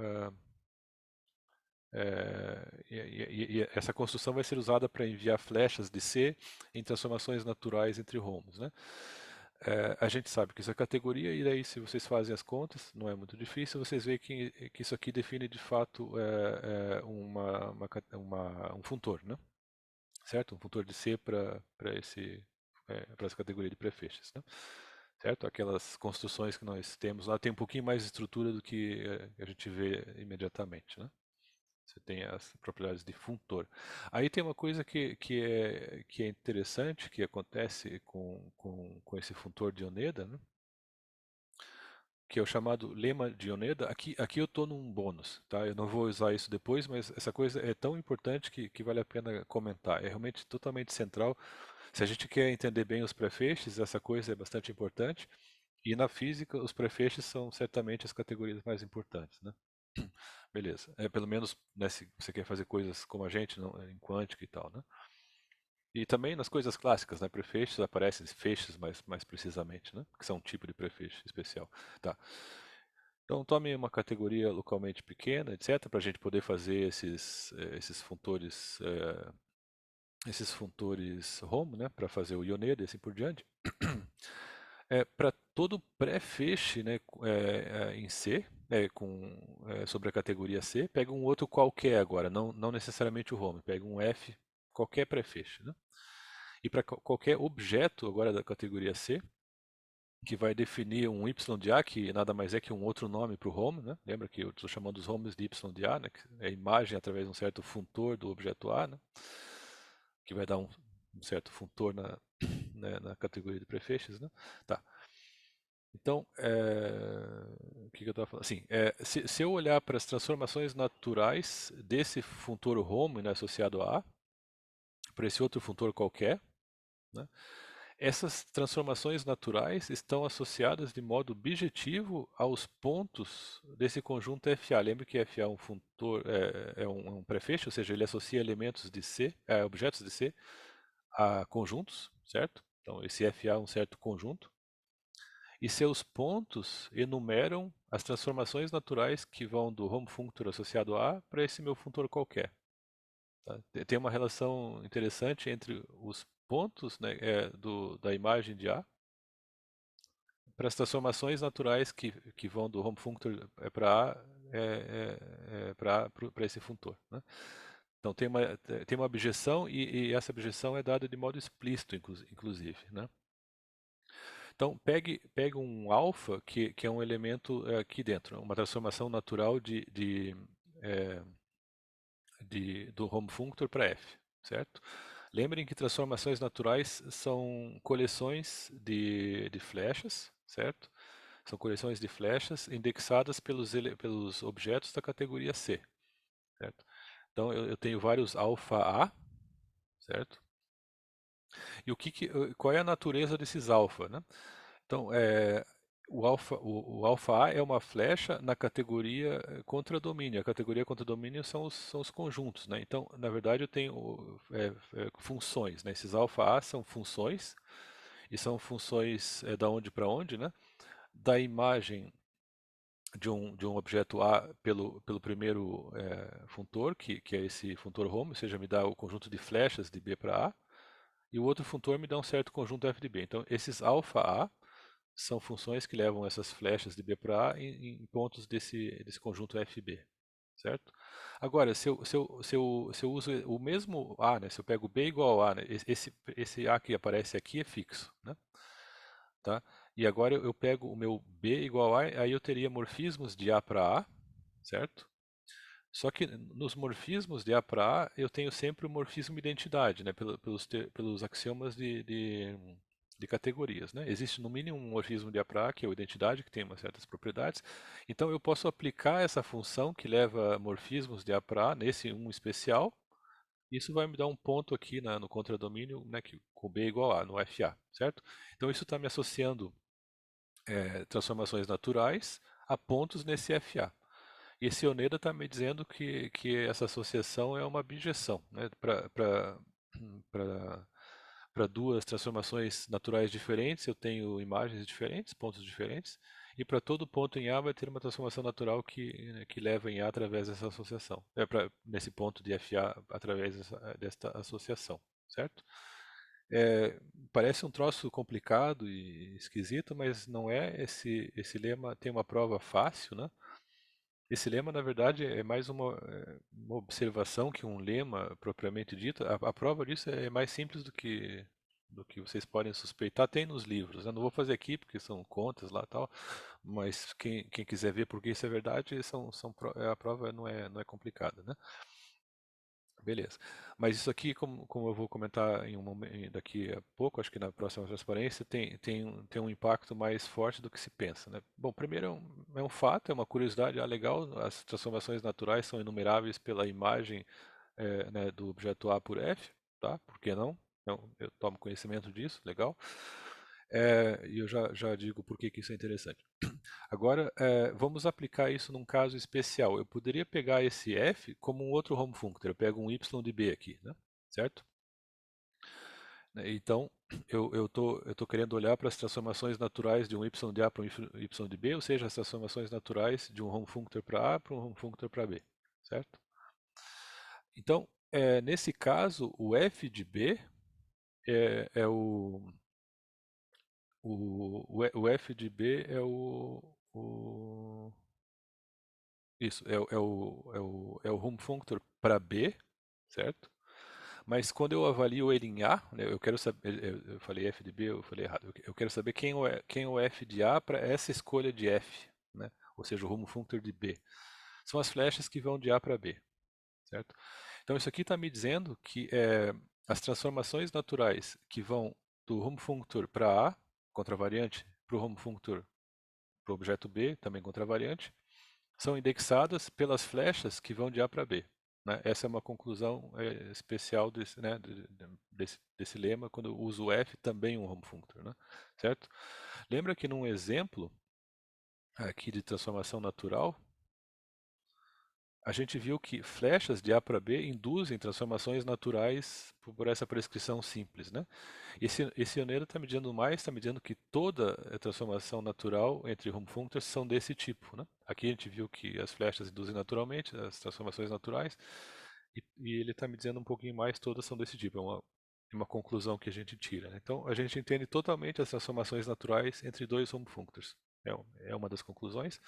e essa construção vai ser usada para enviar flechas de C em transformações naturais entre homos, né? A gente sabe que isso é categoria, e daí se vocês fazem as contas, não é muito difícil, vocês veem que isso aqui define de fato um funtor, né? Certo? Um funtor de C para essa categoria de prefixos, né? Certo? Aquelas construções que nós temos lá tem um pouquinho mais de estrutura do que a gente vê imediatamente, né? Você tem as propriedades de funtor. Aí tem uma coisa que é interessante, que acontece com esse funtor de Oneda, né? Que é o chamado lema de Oneda. Aqui eu estou num bônus, tá? Eu não vou usar isso depois, mas essa coisa é tão importante que vale a pena comentar. É realmente totalmente central. Se a gente quer entender bem os prefeixes, essa coisa é bastante importante. E na física, os prefeixes são certamente as categorias mais importantes, né? Beleza. Pelo menos, né, se você quer fazer coisas como a gente, não, em quântica e tal, né? E também nas coisas clássicas, né? Prefeixos aparecem feixes mais precisamente, né? Que são um tipo de prefixo especial. Tá. Então tome uma categoria localmente pequena, etc., para a gente poder fazer esses funtores home, né? Para fazer o Ioneda e assim por diante. Para todo pré-feixe, né, em C, sobre a categoria C, pega um outro qualquer agora, não necessariamente o home, pega um F, qualquer pré-feixe, né? E para qualquer objeto agora da categoria C, que vai definir um Y de A, que nada mais é que um outro nome para o home, né? Lembra que eu estou chamando os homes de Y de A, né? Que é a imagem através de um certo funtor do objeto A, né? Que vai dar um certo funtor na categoria de prefixos, né? Tá. Então, o que eu estava falando? Assim, se eu olhar para as transformações naturais desse funtor home, né, associado a A, para esse outro funtor qualquer, né, essas transformações naturais estão associadas de modo bijetivo aos pontos desse conjunto FA. Lembre que FA é um funtor, é um prefixo, ou seja, ele associa elementos de C, objetos de C, a conjuntos, certo? Então, esse FA é um certo conjunto. E seus pontos enumeram as transformações naturais que vão do home functor associado a para esse meu funtor qualquer. Tá? Tem uma relação interessante entre os pontos, né, da imagem de A para as transformações naturais que vão do home functor para A para esse funtor, né? Então tem uma abjeção e essa abjeção é dada de modo explícito, inclusive, né? Então, pegue um alfa, que é um elemento aqui dentro, uma transformação natural do home functor para F, certo? Lembrem que transformações naturais são coleções de flechas, certo? São coleções de flechas indexadas pelos objetos da categoria C, certo? Então, eu tenho vários alfa A, certo? E qual é a natureza desses alfa, né? Então, o alfa A é uma flecha na categoria contradomínio. A categoria contradomínio são os conjuntos, né? Então, na verdade, eu tenho funções, né? Esses alfa A são funções, e são funções da onde para onde, né? Da imagem de um objeto A pelo primeiro funtor, que é esse funtor home, ou seja, me dá o conjunto de flechas de B para A, e o outro funtor me dá um certo conjunto F de B. Então, esses alfa A são funções que levam essas flechas de B para A em pontos desse conjunto FB, certo? Agora, se eu uso o mesmo A, né, se eu pego B igual a A, né, esse A que aparece aqui é fixo, né? Tá? E agora eu pego o meu B igual a A, aí eu teria morfismos de A para A, certo? Só que nos morfismos de A para A, eu tenho sempre o morfismo identidade, né, pelos axiomas de categorias, né? Existe no mínimo um morfismo de A para A, que é a identidade, que tem umas certas propriedades. Então eu posso aplicar essa função que leva morfismos de A para A nesse um especial. Isso vai me dar um ponto aqui no contradomínio, né, com B igual a, no FA, certo? Então isso está me associando transformações naturais a pontos nesse FA. E esse Oneda está me dizendo que essa associação é uma abjeção, né, para duas transformações naturais diferentes, eu tenho imagens diferentes, pontos diferentes, e para todo ponto em A vai ter uma transformação natural que leva em A através dessa associação. Nesse ponto de FA através desta associação, certo? Parece um troço complicado e esquisito, mas não é. Esse lema tem uma prova fácil, né? Esse lema, na verdade, é mais uma observação que um lema propriamente dito. A prova disso é mais simples do que vocês podem suspeitar. Tem nos livros, né? Não vou fazer aqui porque são contas lá e tal, mas quem quiser ver porque isso é verdade, a prova não é complicada, né? Beleza. Mas isso aqui, como eu vou comentar daqui a pouco, acho que na próxima transparência, tem um impacto mais forte do que se pensa, né? Bom, primeiro é um fato, é uma curiosidade, legal, as transformações naturais são enumeráveis pela imagem né, do objeto A por F, tá? Por que não? Então, eu tomo conhecimento disso, legal. E eu já digo por que isso é interessante. Agora, vamos aplicar isso num caso especial. Eu poderia pegar esse f como um outro home functor. Eu pego um y de b aqui, né? Certo? Então, eu tô querendo olhar para as transformações naturais de um y de a para um y de b, ou seja, as transformações naturais de um home functor para a para um home functor para b, certo? Então, nesse caso, o f de b é o f de b isso, é o home functor para B, certo? Mas quando eu avalio ele em A, né, eu quero saber, eu falei F de B, eu falei errado. Eu quero saber quem é o F de A para essa escolha de F, né? Ou seja, o home functor de B. São as flechas que vão de A para B, certo? Então isso aqui está me dizendo que as transformações naturais que vão do home functor para A, contravariante, para o home functor para o objeto B, também contravariante, são indexadas pelas flechas que vão de A para B. Né? Essa é uma conclusão especial né, desse lema, quando eu uso o F também um home functor. Né? Certo? Lembra que num exemplo aqui de transformação natural, a gente viu que flechas de A para B induzem transformações naturais por essa prescrição simples. Né? Esse Ioneiro está me dizendo mais, está me dizendo que toda a transformação natural entre home functors são desse tipo. Né? Aqui a gente viu que as flechas induzem naturalmente as transformações naturais, e ele está me dizendo um pouquinho mais, todas são desse tipo. É uma conclusão que a gente tira. Né? Então a gente entende totalmente as transformações naturais entre dois home functors. É uma das conclusões.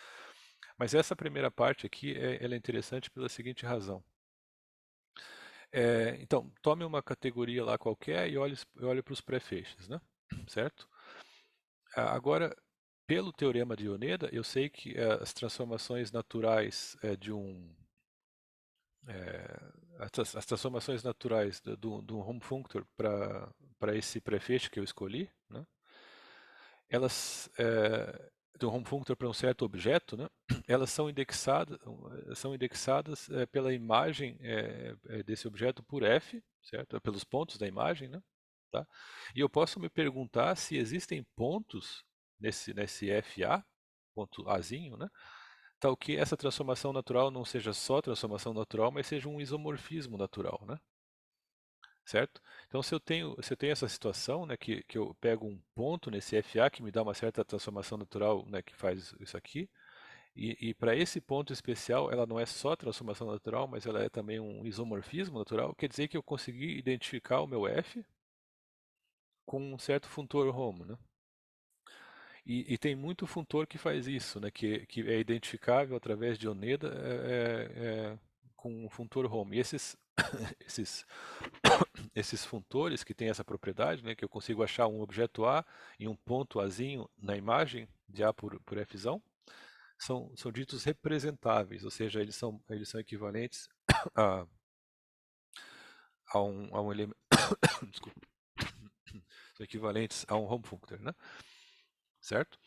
Mas essa primeira parte aqui ela é interessante pela seguinte razão. Então, tome uma categoria lá qualquer e olhe para os prefeixes, né? Certo? Agora, pelo teorema de Ioneda, eu sei que as transformações naturais as transformações naturais do home functor para esse prefeixe que eu escolhi, né? Elas do home functor para um certo objeto, né? Elas são indexadas pela imagem desse objeto por f, certo? Pelos pontos da imagem, né? Tá? E eu posso me perguntar se existem pontos nesse FA, ponto Azinho, né? Tal que essa transformação natural não seja só transformação natural, mas seja um isomorfismo natural, né? Certo? Então, se eu tenho essa situação, né, que eu pego um ponto nesse FA que me dá uma certa transformação natural, né, que faz isso aqui, e para esse ponto especial, ela não é só transformação natural, mas ela é também um isomorfismo natural, quer dizer que eu consegui identificar o meu F com um certo funtor home, né? E tem muito funtor que faz isso, né, que é identificável através de Oneda com um funtor home. E esses, esses funtores que têm essa propriedade, né, que eu consigo achar um objeto A e um ponto Azinho na imagem de A por Fzão, são ditos representáveis, ou seja, eles são equivalentes a um elemento. Desculpa. São equivalentes a um home functor, né? Certo?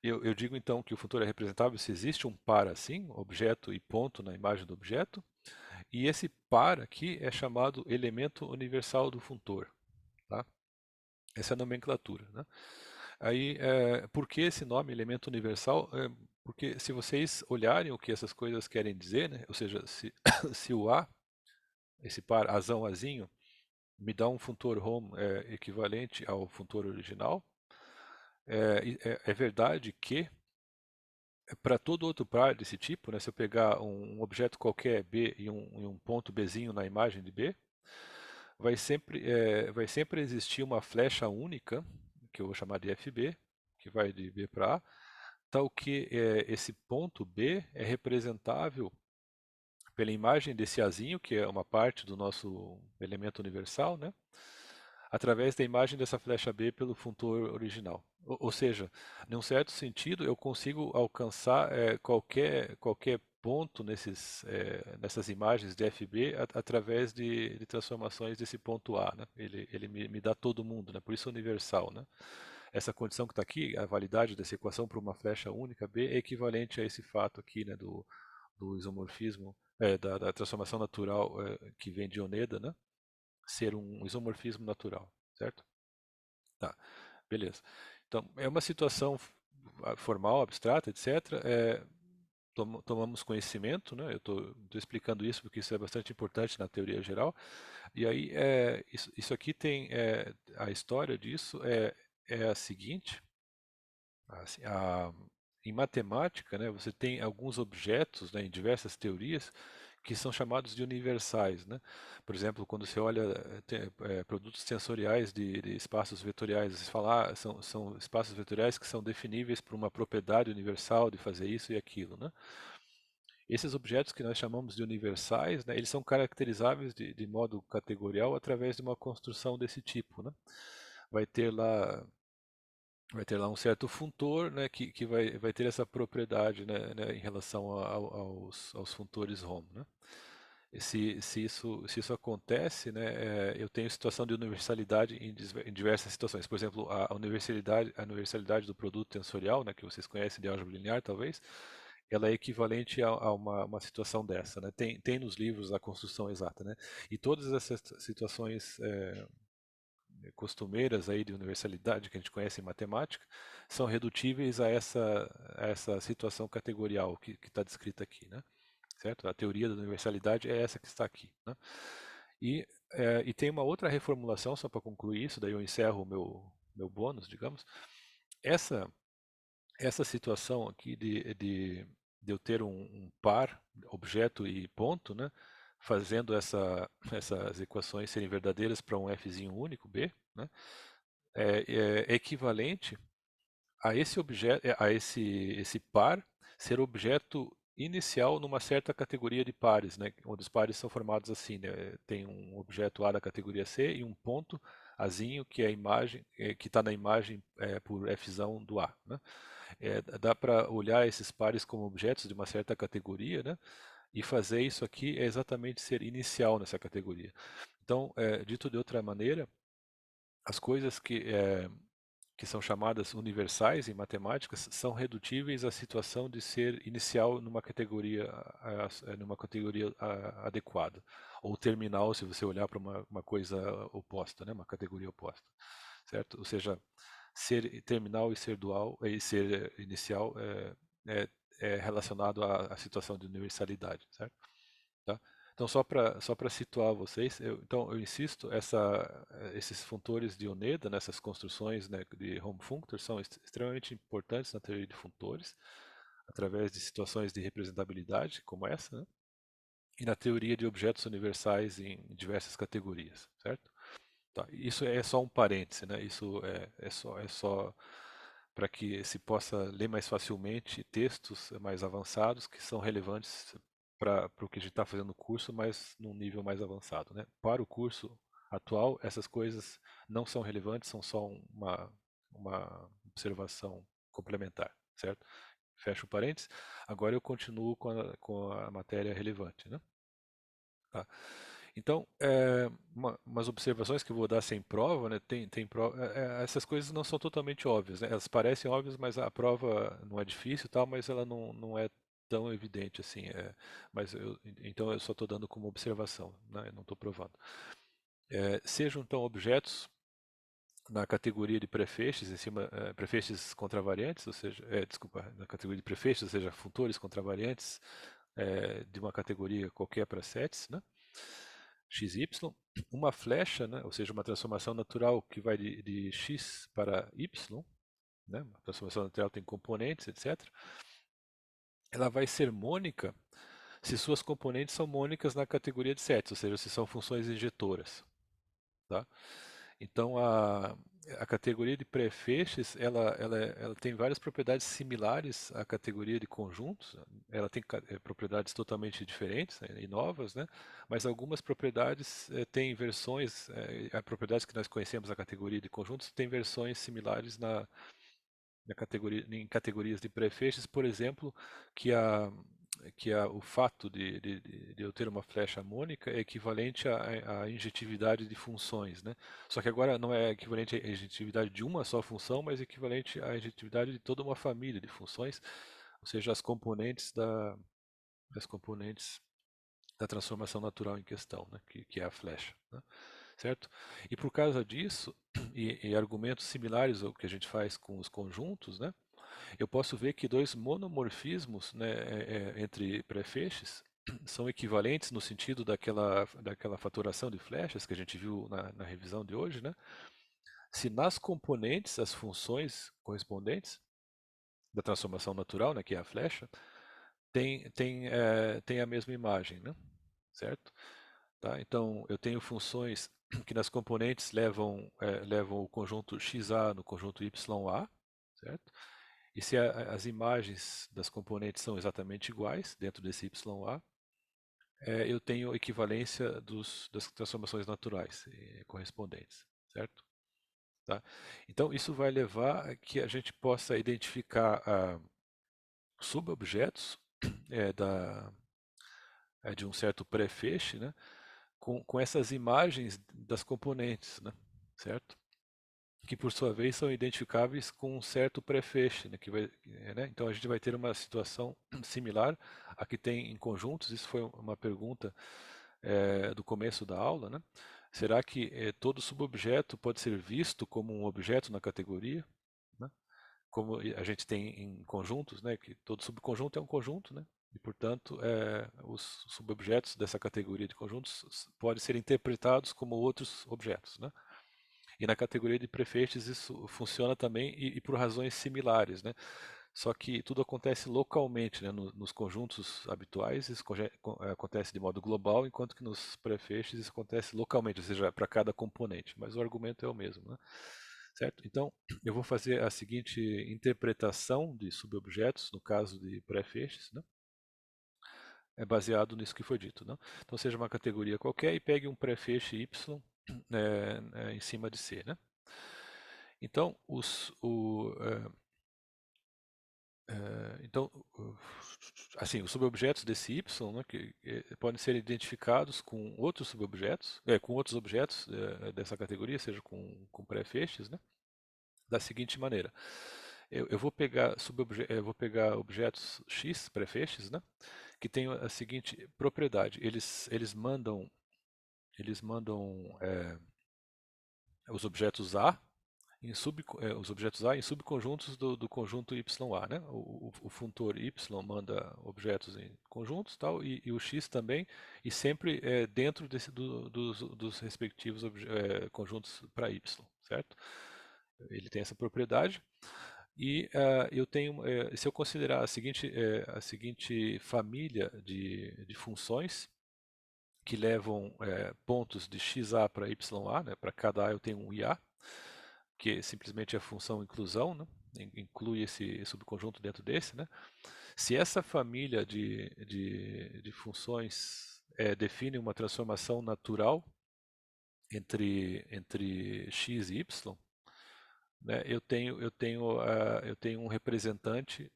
Eu digo então que o funtor é representável se existe um par assim, objeto e ponto na imagem do objeto, e esse par aqui é chamado elemento universal do funtor. Tá? Essa é a nomenclatura. Né? Aí, por que esse nome, elemento universal? Porque se vocês olharem o que essas coisas querem dizer, né? Ou seja, se o A, esse par azão azinho, me dá um funtor home equivalente ao funtor original. É verdade que para todo outro par desse tipo, né, se eu pegar um objeto qualquer B e um ponto Bzinho na imagem de B, vai sempre existir uma flecha única, que eu vou chamar de FB, que vai de B para A, tal que esse ponto B é representável pela imagem desse Azinho, que é uma parte do nosso elemento universal, né? Através da imagem dessa flecha B pelo funtor original. Ou seja, em um certo sentido, eu consigo alcançar qualquer ponto nessas imagens de FB através de transformações desse ponto A. Né? Ele me dá todo mundo, né? Por isso universal. Né? Essa condição que está aqui, a validade dessa equação para uma flecha única B, é equivalente a esse fato aqui, né, do isomorfismo, da transformação natural que vem de Oneda, né? Ser um isomorfismo natural, certo? Tá, beleza. Então, é uma situação formal, abstrata, etc. Tomamos conhecimento, né? Eu estou explicando isso porque isso é bastante importante na teoria geral. E aí, isso aqui tem, a história disso é a seguinte, assim, em matemática, né, você tem alguns objetos, né, em diversas teorias que são chamados de universais, né? Por exemplo, quando você olha produtos tensoriais de espaços vetoriais, você fala, são espaços vetoriais que são definíveis por uma propriedade universal de fazer isso e aquilo, né? Esses objetos que nós chamamos de universais, né, eles são caracterizáveis de modo categorial através de uma construção desse tipo, né? Vai ter lá vai ter lá um certo funtor, né, que vai ter essa propriedade, né, em relação aos funtores home, né? E se isso acontece, né, eu tenho situação de universalidade em diversas situações. Por exemplo, a universalidade do produto tensorial, né, que vocês conhecem de álgebra linear, talvez, ela é equivalente a uma situação dessa, né? Tem nos livros a construção exata, né? E todas essas situações costumeiras aí de universalidade que a gente conhece em matemática são redutíveis a essa situação categorial que está descrita aqui, né? Certo? A teoria da universalidade é essa que está aqui, né? E tem uma outra reformulação, só para concluir isso, daí eu encerro o meu bônus, digamos. Essa situação aqui de eu ter um par, objeto e ponto, né? Fazendo essas equações serem verdadeiras para um fzinho único, B, né? É equivalente a esse objeto, a esse par ser objeto inicial numa certa categoria de pares, né? Onde os pares são formados assim, né? Tem um objeto A da categoria C e um ponto Azinho que é a imagem que está na imagem por Fzão do A, né? Dá para olhar esses pares como objetos de uma certa categoria, né? E fazer isso aqui é exatamente ser inicial nessa categoria. Então, dito de outra maneira, as coisas que são chamadas universais em matemática são redutíveis à situação de ser inicial numa categoria adequada, ou terminal se você olhar para uma coisa oposta, né? Uma categoria oposta, certo? Ou seja, ser terminal e ser dual e ser inicial é relacionado à situação de universalidade, certo? Tá? Então, só para situar vocês, então eu insisto, esses funtores de Oneda, nessas construções, né, de home functors, são extremamente importantes na teoria de funtores, através de situações de representabilidade, como essa, né? E na teoria de objetos universais em diversas categorias, certo? Tá, isso é só um parêntese, né? Isso é só para que se possa ler mais facilmente textos mais avançados que são relevantes para o que a gente está fazendo no curso, mas num nível mais avançado, né? Para o curso atual, essas coisas não são relevantes, são só uma observação complementar, certo? Fecho o parênteses. Agora eu continuo com a matéria relevante, né? Tá. Então, umas observações que eu vou dar sem prova, né? Tem prova, essas coisas não são totalmente óbvias, né? Elas parecem óbvias, mas a prova não é difícil, e tal, mas ela não é tão evidente assim. Então eu só estou dando como observação, né? Eu não estou provando. Sejam então objetos na categoria de prefeixes, em cima, prefeixes contravariantes, ou seja, desculpa, na categoria de prefeixes, ou seja, funtores contravariantes de uma categoria qualquer para sets, né? xy, uma flecha, né, ou seja, uma transformação natural que vai de x para y, né, uma transformação natural tem componentes, etc. Ela vai ser mônica se suas componentes são mônicas na categoria de sets, ou seja, se são funções injetoras. Tá? Então, a categoria de pré-feixes, ela tem várias propriedades similares à categoria de conjuntos. Ela tem propriedades totalmente diferentes, né, e novas, né? Mas algumas propriedades têm versões, propriedades que nós conhecemos na categoria de conjuntos, têm versões similares em categorias de pré-feixes, por exemplo, o fato de eu ter uma flecha mônica é equivalente à injetividade de funções, né? Só que agora não é equivalente à injetividade de uma só função, mas equivalente à injetividade de toda uma família de funções, ou seja, as componentes da transformação natural em questão, né? que é a flecha, né? Certo? E por causa disso, e argumentos similares ao que a gente faz com os conjuntos, né? Eu posso ver que dois monomorfismos, né, entre pré-feixes são equivalentes no sentido daquela fatoração de flechas que a gente viu na revisão de hoje, né? Se nas componentes as funções correspondentes da transformação natural, né, que é a flecha, tem a mesma imagem, né? Certo? Tá? Então, eu tenho funções que nas componentes levam o conjunto XA no conjunto YA, certo? E se as imagens das componentes são exatamente iguais dentro desse YA, eu tenho equivalência das transformações naturais correspondentes, certo? Tá? Então, isso vai levar a que a gente possa identificar subobjetos de um certo pré-feixe, né, com essas imagens das componentes, né, certo? Que por sua vez são identificáveis com um certo pré-feixe, né, né? Então a gente vai ter uma situação similar a que tem em conjuntos. Isso foi uma pergunta do começo da aula, né? Será que todo subobjeto pode ser visto como um objeto na categoria, né? Como a gente tem em conjuntos, né? Que todo subconjunto é um conjunto, né? E portanto os subobjetos dessa categoria de conjuntos podem ser interpretados como outros objetos, né? E na categoria de prefeixes isso funciona também e por razões similares, né? Só que tudo acontece localmente, né? Nos conjuntos habituais isso acontece de modo global, enquanto que nos prefeixes isso acontece localmente, ou seja, para cada componente. Mas o argumento é o mesmo, né? Certo? Então, eu vou fazer a seguinte interpretação de subobjetos, no caso de prefeixes, né? É baseado nisso que foi dito, né? Então, seja uma categoria qualquer e pegue um prefeixe Y em cima de C, né? Então, assim, os subobjetos desse Y, né, que podem ser identificados com outros subobjetos, com outros objetos dessa categoria, seja com pré-feixes, né, da seguinte maneira. Eu vou pegar objetos X, pré-feixes, né, que têm a seguinte propriedade. Eles mandam os objetos A os objetos A em subconjuntos do conjunto YA, né? O funtor Y manda objetos em conjuntos tal, e o X também, e sempre dentro dos respectivos conjuntos para Y, certo? Ele tem essa propriedade. E se eu considerar a seguinte família de funções que levam pontos de XA para YA, né? Para cada A eu tenho um IA, que é simplesmente a função inclusão, né? Inclui esse subconjunto dentro desse, né? Se essa família de funções define uma transformação natural entre x e y, né? Eu tenho um representante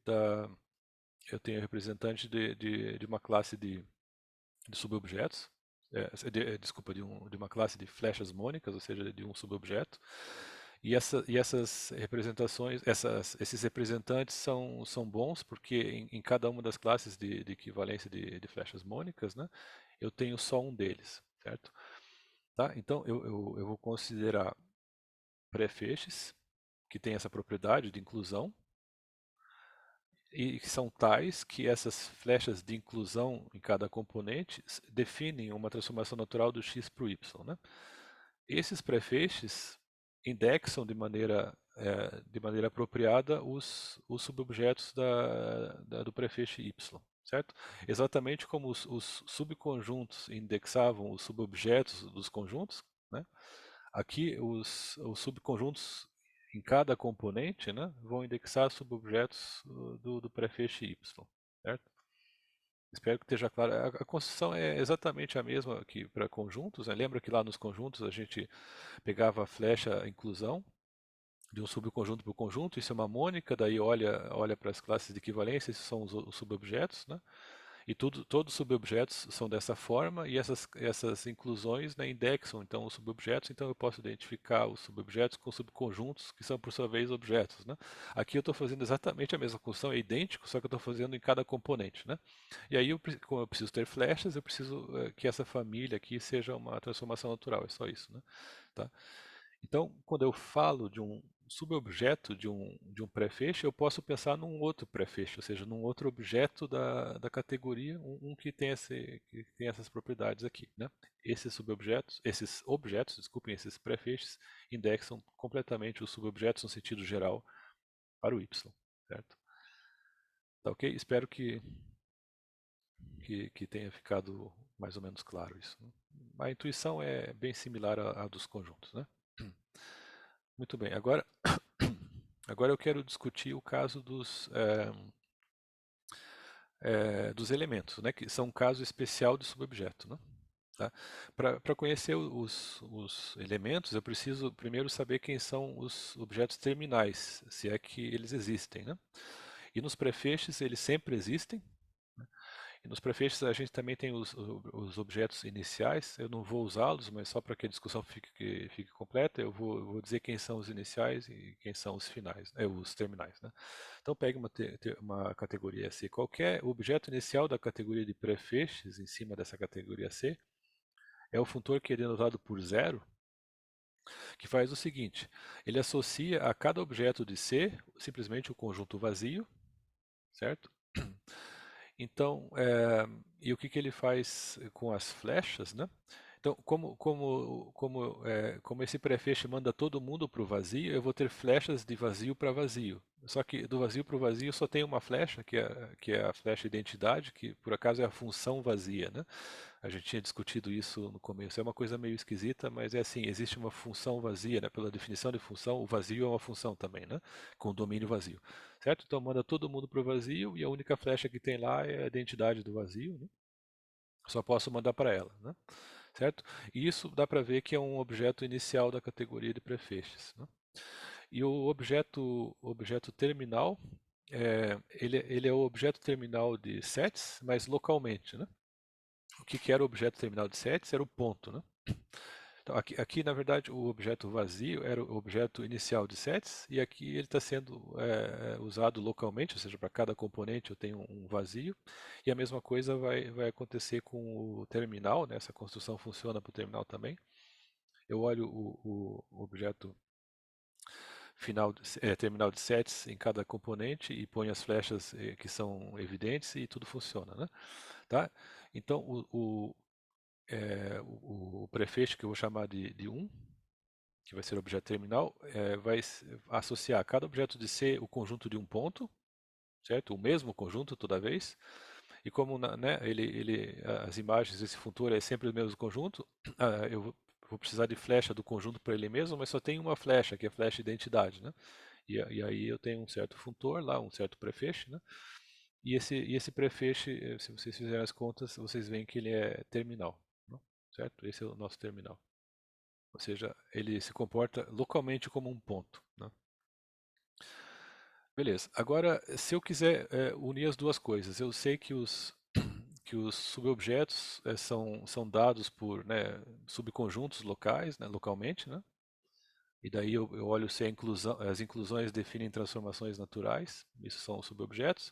de uma classe de subobjetos, desculpa, de uma classe de flechas mônicas, ou seja, de um subobjeto. E essas representações, esses representantes são bons porque em cada uma das classes de equivalência de flechas mônicas, né, eu tenho só um deles, certo? Tá? Então eu vou considerar pré-feixes que tem essa propriedade de inclusão, e que são tais que essas flechas de inclusão em cada componente definem uma transformação natural do x para o y, né? Esses prefeixes indexam de maneira apropriada os subobjetos do prefeixe y, certo? Exatamente como os subconjuntos indexavam os subobjetos dos conjuntos, né? Aqui os subconjuntos em cada componente, né, vão indexar subobjetos do prefeixe y, certo? Espero que esteja claro. A construção é exatamente a mesma aqui para conjuntos, né? Lembra que lá nos conjuntos a gente pegava a flecha inclusão de um subconjunto para o conjunto, isso é uma mônica, daí olha para as classes de equivalência, esses são os subobjetos, né? E todos os subobjetos são dessa forma e essas inclusões, né, indexam então os subobjetos, então eu posso identificar os subobjetos com subconjuntos que são por sua vez objetos, né? Aqui eu estou fazendo exatamente a mesma construção, é idêntico, só que eu estou fazendo em cada componente, né? E aí, como eu preciso ter flechas, eu preciso que essa família aqui seja uma transformação natural, é só isso, né? Tá? Então, quando eu falo de um subobjeto de um prefeixe, eu posso pensar num outro prefeixe, ou seja, num outro objeto da categoria, um que tem essas propriedades aqui, né? Esses objetos, desculpem, esses prefeixes, indexam completamente os subobjetos no sentido geral para o y, certo? Tá ok? Espero que tenha ficado mais ou menos claro isso, né? A intuição é bem similar à dos conjuntos, né? Muito bem, agora eu quero discutir o caso dos elementos, né, que são um caso especial de subobjeto, né? Tá? Para conhecer os elementos, eu preciso primeiro saber quem são os objetos terminais, se é que eles existem, né? E nos prefeixes eles sempre existem, né? E nos prefeixes a gente também tem os objetos iniciais, eu não vou usá-los, mas só para que a discussão fique completa, eu vou dizer quem são os iniciais e quem são os finais, os terminais, né? Então pegue uma categoria C. Qualquer objeto inicial da categoria de prefeixes em cima dessa categoria C é o funtor que é denotado por 0, que faz o seguinte, ele associa a cada objeto de C simplesmente o conjunto vazio, certo? Então, e o que ele faz com as flechas, né? Então, como esse prefeixe manda todo mundo para o vazio, eu vou ter flechas de vazio para vazio. Só que do vazio para o vazio só tem uma flecha, que é a flecha identidade, que por acaso é a função vazia, né? A gente tinha discutido isso no começo. É uma coisa meio esquisita, mas é assim, existe uma função vazia, né? Pela definição de função, o vazio é uma função também, né? Com domínio vazio. Certo? Então manda todo mundo para o vazio e a única flecha que tem lá é a identidade do vazio, né? Só posso mandar para ela, né? Certo? E isso dá para ver que é um objeto inicial da categoria de prefeixes, né? E o objeto terminal, ele é o objeto terminal de sets, mas localmente, né? O que era o objeto terminal de sets era o ponto, né? Então, aqui, na verdade, o objeto vazio era o objeto inicial de sets, e aqui ele está sendo usado localmente, ou seja, para cada componente eu tenho um vazio, e a mesma coisa vai acontecer com o terminal, né? Essa construção funciona para o terminal também. Eu olho o objeto terminal de sets em cada componente e ponho as flechas que são evidentes e tudo funciona, né? Tá? Então, o prefeixe que eu vou chamar de 1, que vai ser o objeto terminal, vai associar a cada objeto de C o conjunto de um ponto, certo? O mesmo conjunto toda vez. E como né, as imagens desse funtor é sempre o mesmo conjunto, eu vou precisar de flecha do conjunto para ele mesmo, mas só tem uma flecha, que é a flecha identidade, né? E aí eu tenho um certo funtor lá, um certo prefeixe, né? E esse prefeixe, se vocês fizerem as contas, vocês veem que ele é terminal, né? Certo? Esse é o nosso terminal. Ou seja, ele se comporta localmente como um ponto, né? Beleza. Agora, se eu quiser unir as duas coisas, eu sei que os subobjetos são dados por, né, subconjuntos locais, né, localmente, né? E daí eu olho se as inclusões definem transformações naturais, isso são os subobjetos.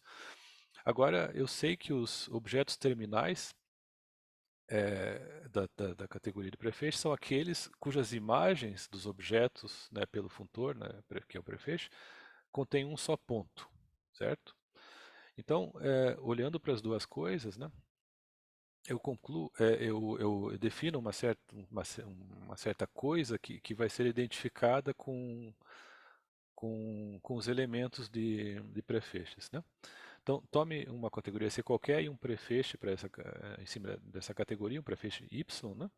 Agora, eu sei que os objetos terminais da categoria de prefeixe são aqueles cujas imagens dos objetos, né, pelo funtor, né, que é o prefeixe, contém um só ponto, certo? Então, olhando para as duas coisas, né, eu concluo, eu defino uma certa coisa que vai ser identificada com os elementos de prefixes, né? Então, tome uma categoria C qualquer e um prefeixe para em cima dessa categoria, um prefeixe Y, né?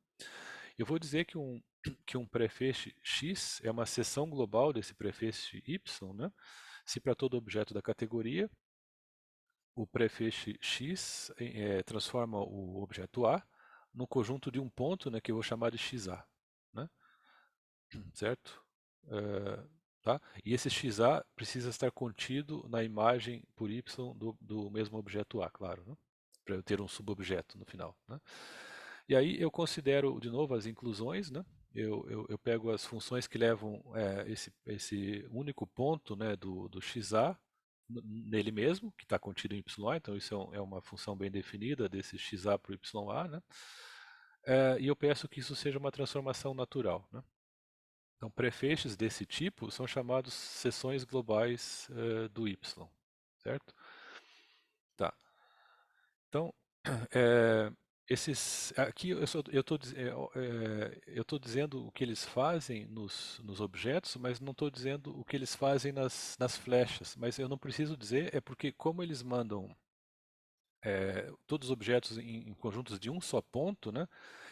Eu vou dizer que um prefeixe X é uma seção global desse prefeixe Y, né? Se para todo objeto da categoria o prefeixe X transforma o objeto A no conjunto de um ponto, né, que eu vou chamar de XA, né? Certo? Tá? E esse XA precisa estar contido na imagem por Y do mesmo objeto A, claro, né? Para eu ter um subobjeto no final, né? E aí eu considero de novo as inclusões, né? Eu pego as funções que levam esse único ponto, né, do XA nele mesmo, que está contido em YA, então isso é uma função bem definida desse XA para o YA, né? E eu peço que isso seja uma transformação natural, né? Então, prefeixes desse tipo são chamados seções globais do Y, certo? Tá. Então, aqui eu estou dizendo o que eles fazem nos objetos, mas não estou dizendo o que eles fazem nas flechas. Mas eu não preciso dizer, é porque como eles mandam todos os objetos em conjuntos de um só ponto, né?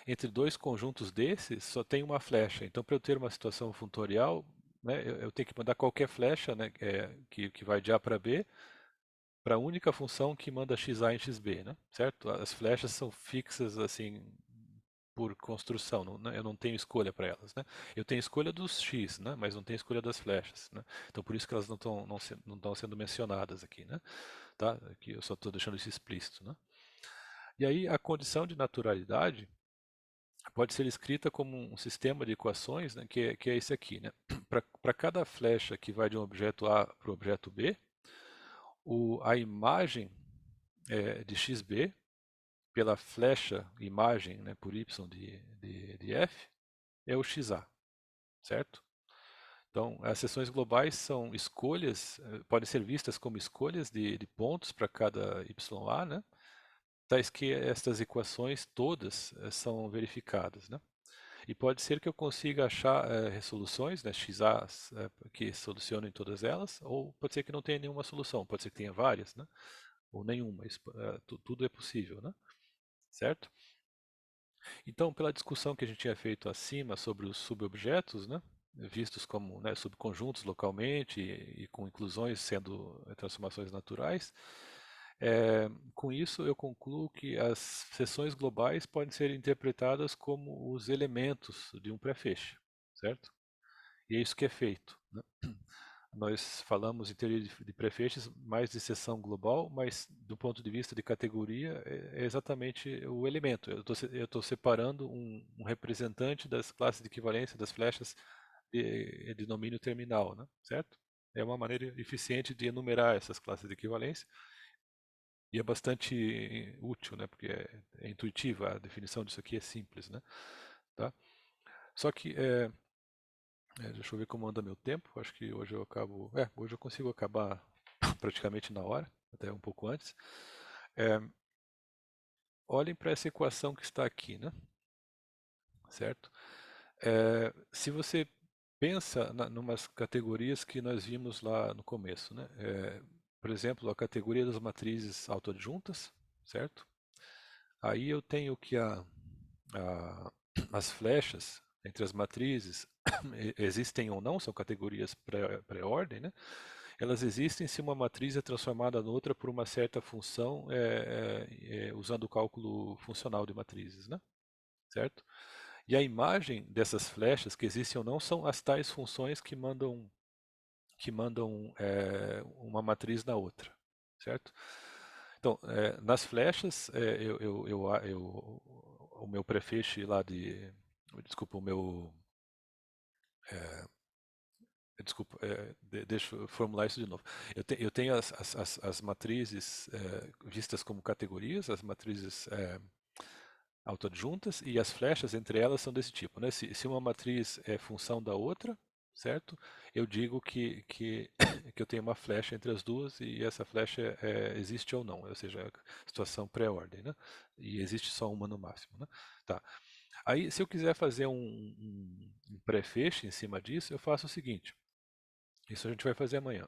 Entre dois conjuntos desses só tem uma flecha. Então, para eu ter uma situação funtorial, né, eu tenho que mandar qualquer flecha, né, que vai de A para B, para a única função que manda XA em XB, né? Certo? As flechas são fixas assim por construção, eu não tenho escolha para elas, né? Eu tenho escolha dos X, né? Mas não tenho escolha das flechas, né? Então por isso que elas não estão sendo mencionadas aqui, né? Tá? Aqui eu só estou deixando isso explícito, né? E aí a condição de naturalidade pode ser escrita como um sistema de equações, né, que é esse aqui, né? Para cada flecha que vai de um objeto A para o objeto B, a imagem de XB pela flecha imagem, né, por y de f é o XA, certo? Então, as seções globais são escolhas, podem ser vistas como escolhas de pontos para cada YA, né? Tais que estas equações todas são verificadas, né? E pode ser que eu consiga achar resoluções, né, XA, que solucionem todas elas, ou pode ser que não tenha nenhuma solução, pode ser que tenha várias, né? Ou nenhuma, tudo é possível, né? Certo? Então, pela discussão que a gente tinha feito acima sobre os subobjetos, né, vistos como, né, subconjuntos localmente e com inclusões sendo transformações naturais, com isso eu concluo que as seções globais podem ser interpretadas como os elementos de um prefeixe, certo? E é isso que é feito, né? Nós falamos em teoria de prefeixes mais de seção global, mas do ponto de vista de categoria é exatamente o elemento. Eu estou separando um representante das classes de equivalência das flechas de domínio terminal, né? Certo? É uma maneira eficiente de enumerar essas classes de equivalência e é bastante útil, né? Porque é intuitiva, a definição disso aqui é simples, né? Tá? Só que deixa eu ver como anda meu tempo. Acho que hoje eu acabo. Hoje eu consigo acabar praticamente na hora, até um pouco antes. Olhem para essa equação que está aqui, né? Certo? Se você pensa numas categorias que nós vimos lá no começo, né? Por exemplo, a categoria das matrizes autoadjuntas, certo? Aí eu tenho que as flechas entre as matrizes existem ou não, são categorias pré-ordem, né? Elas existem se uma matriz é transformada noutra por uma certa função usando o cálculo funcional de matrizes, né? Certo? E a imagem dessas flechas, que existem ou não, são as tais funções que mandam uma matriz na outra, certo? Então, nas flechas, o meu prefeixe lá desculpa, o meu desculpa, deixa eu formular isso de novo. Eu tenho as matrizes vistas como categorias, as matrizes autoadjuntas, e as flechas entre elas são desse tipo, né? Se uma matriz é função da outra, certo? Eu digo que eu tenho uma flecha entre as duas e essa flecha existe ou não, ou seja, situação pré-ordem, né? E existe só uma no máximo, né? Tá. Aí, se eu quiser fazer um pré-feixe em cima disso, eu faço o seguinte. Isso a gente vai fazer amanhã.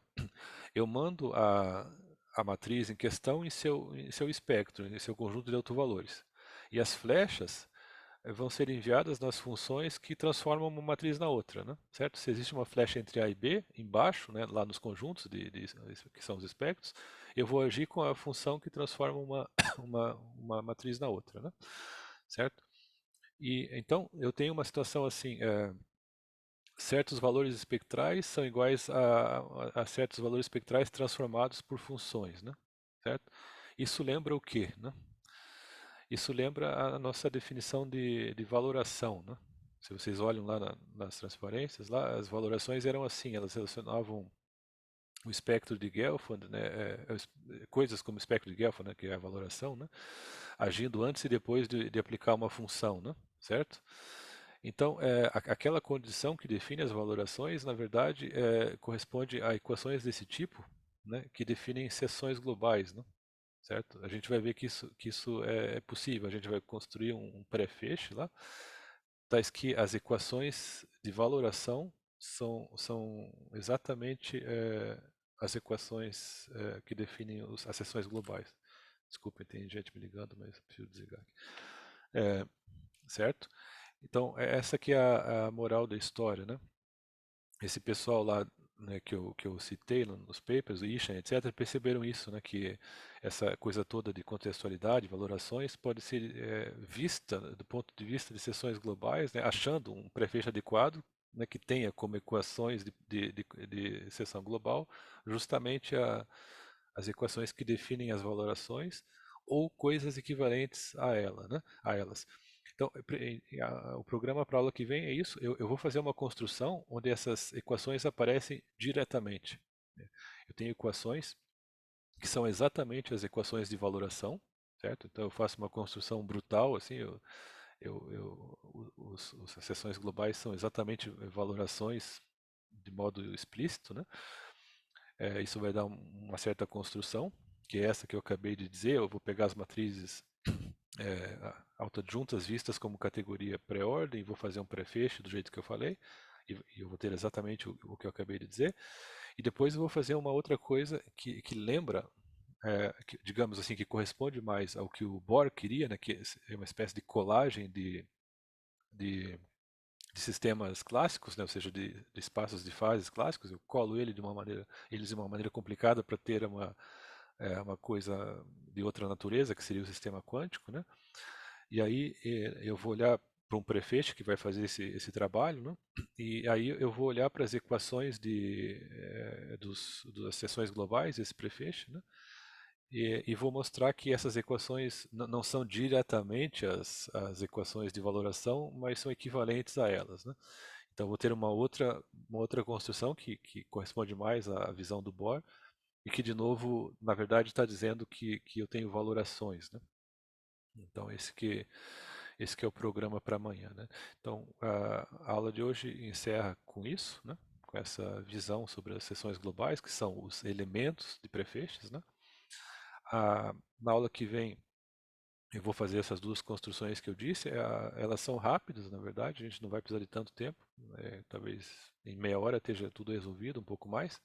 Eu mando a matriz em questão em seu espectro, em seu conjunto de autovalores. E as flechas vão ser enviadas nas funções que transformam uma matriz na outra, né? Certo? Se existe uma flecha entre A e B, embaixo, né, lá nos conjuntos que são os espectros, eu vou agir com a função que transforma uma matriz na outra, né? Certo? E então eu tenho uma situação assim, certos valores espectrais são iguais a certos valores espectrais transformados por funções, né? Certo? Isso lembra o quê, né? Isso lembra a nossa definição de valoração, né? Se vocês olham lá nas transparências, lá as valorações eram assim, elas relacionavam o espectro de Gelfand, né, coisas como o espectro de Gelfand, né, que é a valoração, né, agindo antes e depois de aplicar uma função, né, certo? Então, aquela condição que define as valorações, na verdade, corresponde a equações desse tipo, né, que definem seções globais, né, certo? A gente vai ver que isso é possível. A gente vai construir um pré-feixe lá, tais que as equações de valoração são exatamente as equações que definem as seções globais. Desculpem, tem gente me ligando, mas eu preciso desligar aqui. Certo? Então, essa aqui é a moral da história, né? Esse pessoal lá, né, que eu citei nos papers, o Ishan, etc., perceberam isso, né, que essa coisa toda de contextualidade, valorações, pode ser vista do ponto de vista de seções globais, né, achando um prefeixe adequado, né, que tenha como equações de seção global justamente as equações que definem as valorações ou coisas equivalentes a ela, né, a elas. Então, o programa para a aula que vem é isso. Eu vou fazer uma construção onde essas equações aparecem diretamente, né? Eu tenho equações que são exatamente as equações de valoração, certo? Então, eu faço uma construção brutal, assim, as seções globais são exatamente valorações de modo explícito, né? Isso vai dar uma certa construção, que é essa que eu acabei de dizer. Eu vou pegar as matrizes autoadjuntas vistas como categoria pré-ordem, vou fazer um pré-feixe do jeito que eu falei, e eu vou ter exatamente o que eu acabei de dizer, e depois eu vou fazer uma outra coisa que lembra, digamos assim, que corresponde mais ao que o Bohr queria, né, que é uma espécie de colagem de, de sistemas clássicos, né, ou seja, de espaços de fases clássicos. Eu colo eles de uma maneira complicada para ter uma coisa de outra natureza, que seria o sistema quântico, né? E aí eu vou olhar para um prefeixe que vai fazer esse trabalho, né? E aí eu vou olhar para as equações das seções globais desse prefeixe, né? E vou mostrar que essas equações não são diretamente as equações de valoração, mas são equivalentes a elas, né? Então vou ter uma outra construção que corresponde mais à visão do Bohr e que, de novo, na verdade está dizendo que eu tenho valorações, né? Então esse que é o programa para amanhã, né? Então a aula de hoje encerra com isso, né? Com essa visão sobre as seções globais, que são os elementos de prefeixes, né? Na aula que vem eu vou fazer essas duas construções que eu disse. Elas são rápidas, na verdade, a gente não vai precisar de tanto tempo, talvez em meia hora esteja tudo resolvido, um pouco mais.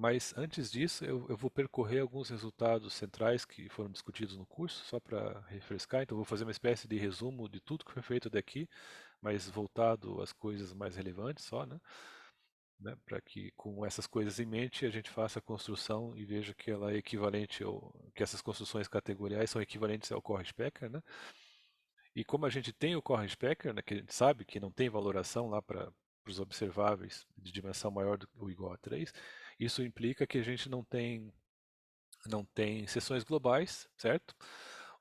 Mas antes disso, eu vou percorrer alguns resultados centrais que foram discutidos no curso, só para refrescar. Então, eu vou fazer uma espécie de resumo de tudo que foi feito daqui, mas voltado às coisas mais relevantes só, né? Para que, com essas coisas em mente, a gente faça a construção e veja que ela é equivalente, que essas construções categoriais são equivalentes ao Corre-Specker, né? E como a gente tem o Corre-Specker, né, que a gente sabe que não tem valoração lá para os observáveis de dimensão maior ou igual a 3, isso implica que a gente não tem seções globais, certo?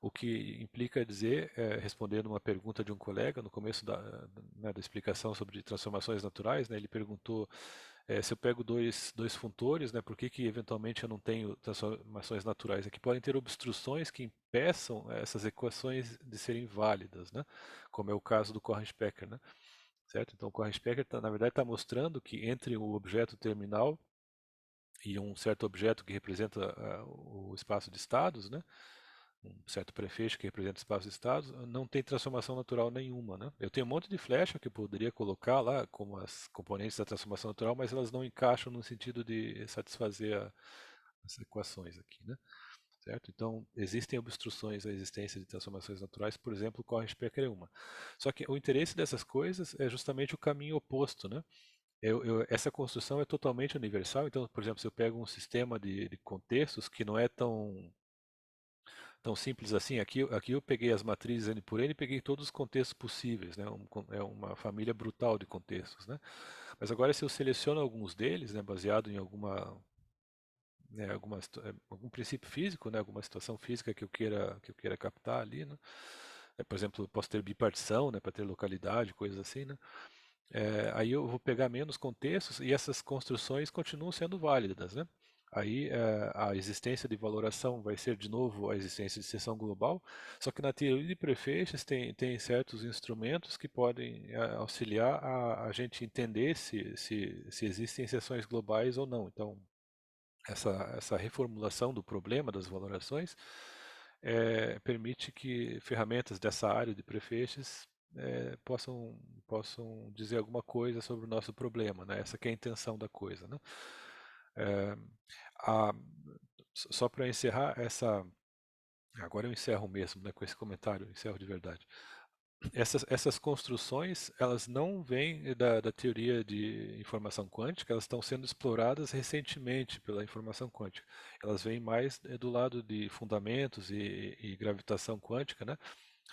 O que implica dizer, respondendo uma pergunta de um colega no começo da explicação sobre transformações naturais, né, ele perguntou se eu pego dois funtores, né, por que eventualmente eu não tenho transformações naturais? É que podem ter obstruções que impeçam essas equações de serem válidas, né, como é o caso do Corre-Specker, né? certo? Então o Korn-Specker, na verdade, está mostrando que entre o objeto terminal e um certo objeto que representa o espaço de estados, né? Um certo prefeixo que representa o espaço de estados, não tem transformação natural nenhuma, né? Eu tenho um monte de flecha que eu poderia colocar lá como as componentes da transformação natural, mas elas não encaixam no sentido de satisfazer as equações aqui, né? Certo? Então, existem obstruções à existência de transformações naturais, por exemplo, o Korn-Specker é uma. Só que o interesse dessas coisas é justamente o caminho oposto, né? Essa construção é totalmente universal, então, por exemplo, se eu pego um sistema de contextos que não é tão simples assim, aqui eu peguei as matrizes N por N e peguei todos os contextos possíveis, né? É uma família brutal de contextos, né? Mas agora se eu seleciono alguns deles, né, baseado em algum princípio físico, né, alguma situação física que eu queira captar ali, né? Por exemplo, eu posso ter bipartição, né, para ter localidade, coisas assim, né? Aí eu vou pegar menos contextos e essas construções continuam sendo válidas, né? Aí a existência de valoração vai ser de novo a existência de seção global, só que na teoria de prefeixes tem certos instrumentos que podem auxiliar a gente entender se existem seções globais ou não. Então, essa reformulação do problema das valorações permite que ferramentas dessa área de prefeixes possam dizer alguma coisa sobre o nosso problema, né? Essa que é a intenção da coisa, né? É, a- Só para encerrar agora eu encerro mesmo, né, com esse comentário, eu encerro de verdade. Essas construções, elas não vêm da teoria de informação quântica, elas estão sendo exploradas recentemente pela informação quântica. Elas vêm mais do lado de fundamentos e gravitação quântica, né?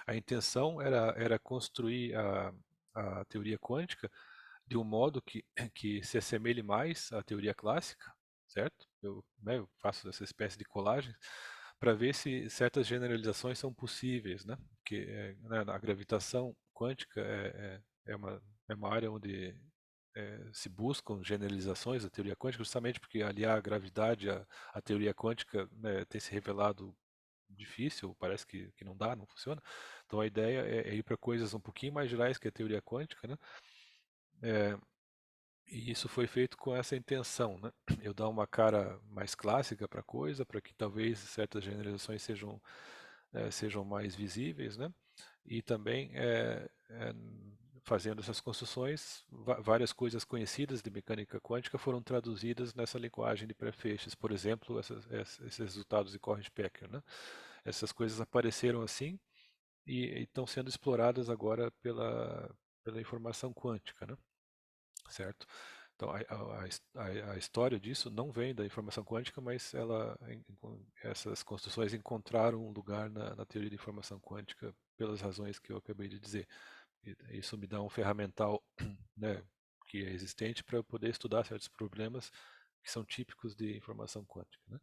A intenção era construir a teoria quântica de um modo que se assemelhe mais à teoria clássica, certo? Eu faço essa espécie de colagem para ver se certas generalizações são possíveis, né? Porque né, a gravitação quântica é uma área onde se buscam generalizações da teoria quântica, justamente porque aliar a gravidade à teoria quântica, né, tem se revelado difícil, parece que não dá, não funciona. Então a ideia é ir para coisas um pouquinho mais gerais que a teoria quântica, né? É, e isso foi feito com essa intenção, né? Eu dar uma cara mais clássica para a coisa, para que talvez certas generalizações sejam mais visíveis, né? E também fazendo essas construções, várias coisas conhecidas de mecânica quântica foram traduzidas nessa linguagem de prefeixes, por exemplo, esses resultados de Korn-Specker, né? Essas coisas apareceram assim e estão sendo exploradas agora pela informação quântica, né? Certo? Então, a história disso não vem da informação quântica, mas essas construções encontraram um lugar na teoria de informação quântica pelas razões que eu acabei de dizer. E isso me dá um ferramental, né, que é existente para eu poder estudar certos problemas que são típicos de informação quântica, né?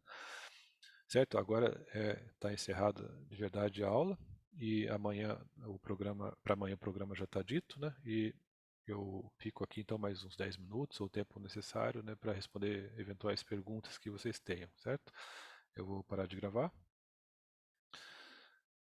Certo? Agora está encerrada de verdade a aula e para amanhã o programa já está dito, né? E eu fico aqui então mais uns 10 minutos, ou o tempo necessário, né, para responder eventuais perguntas que vocês tenham, certo? Eu vou parar de gravar.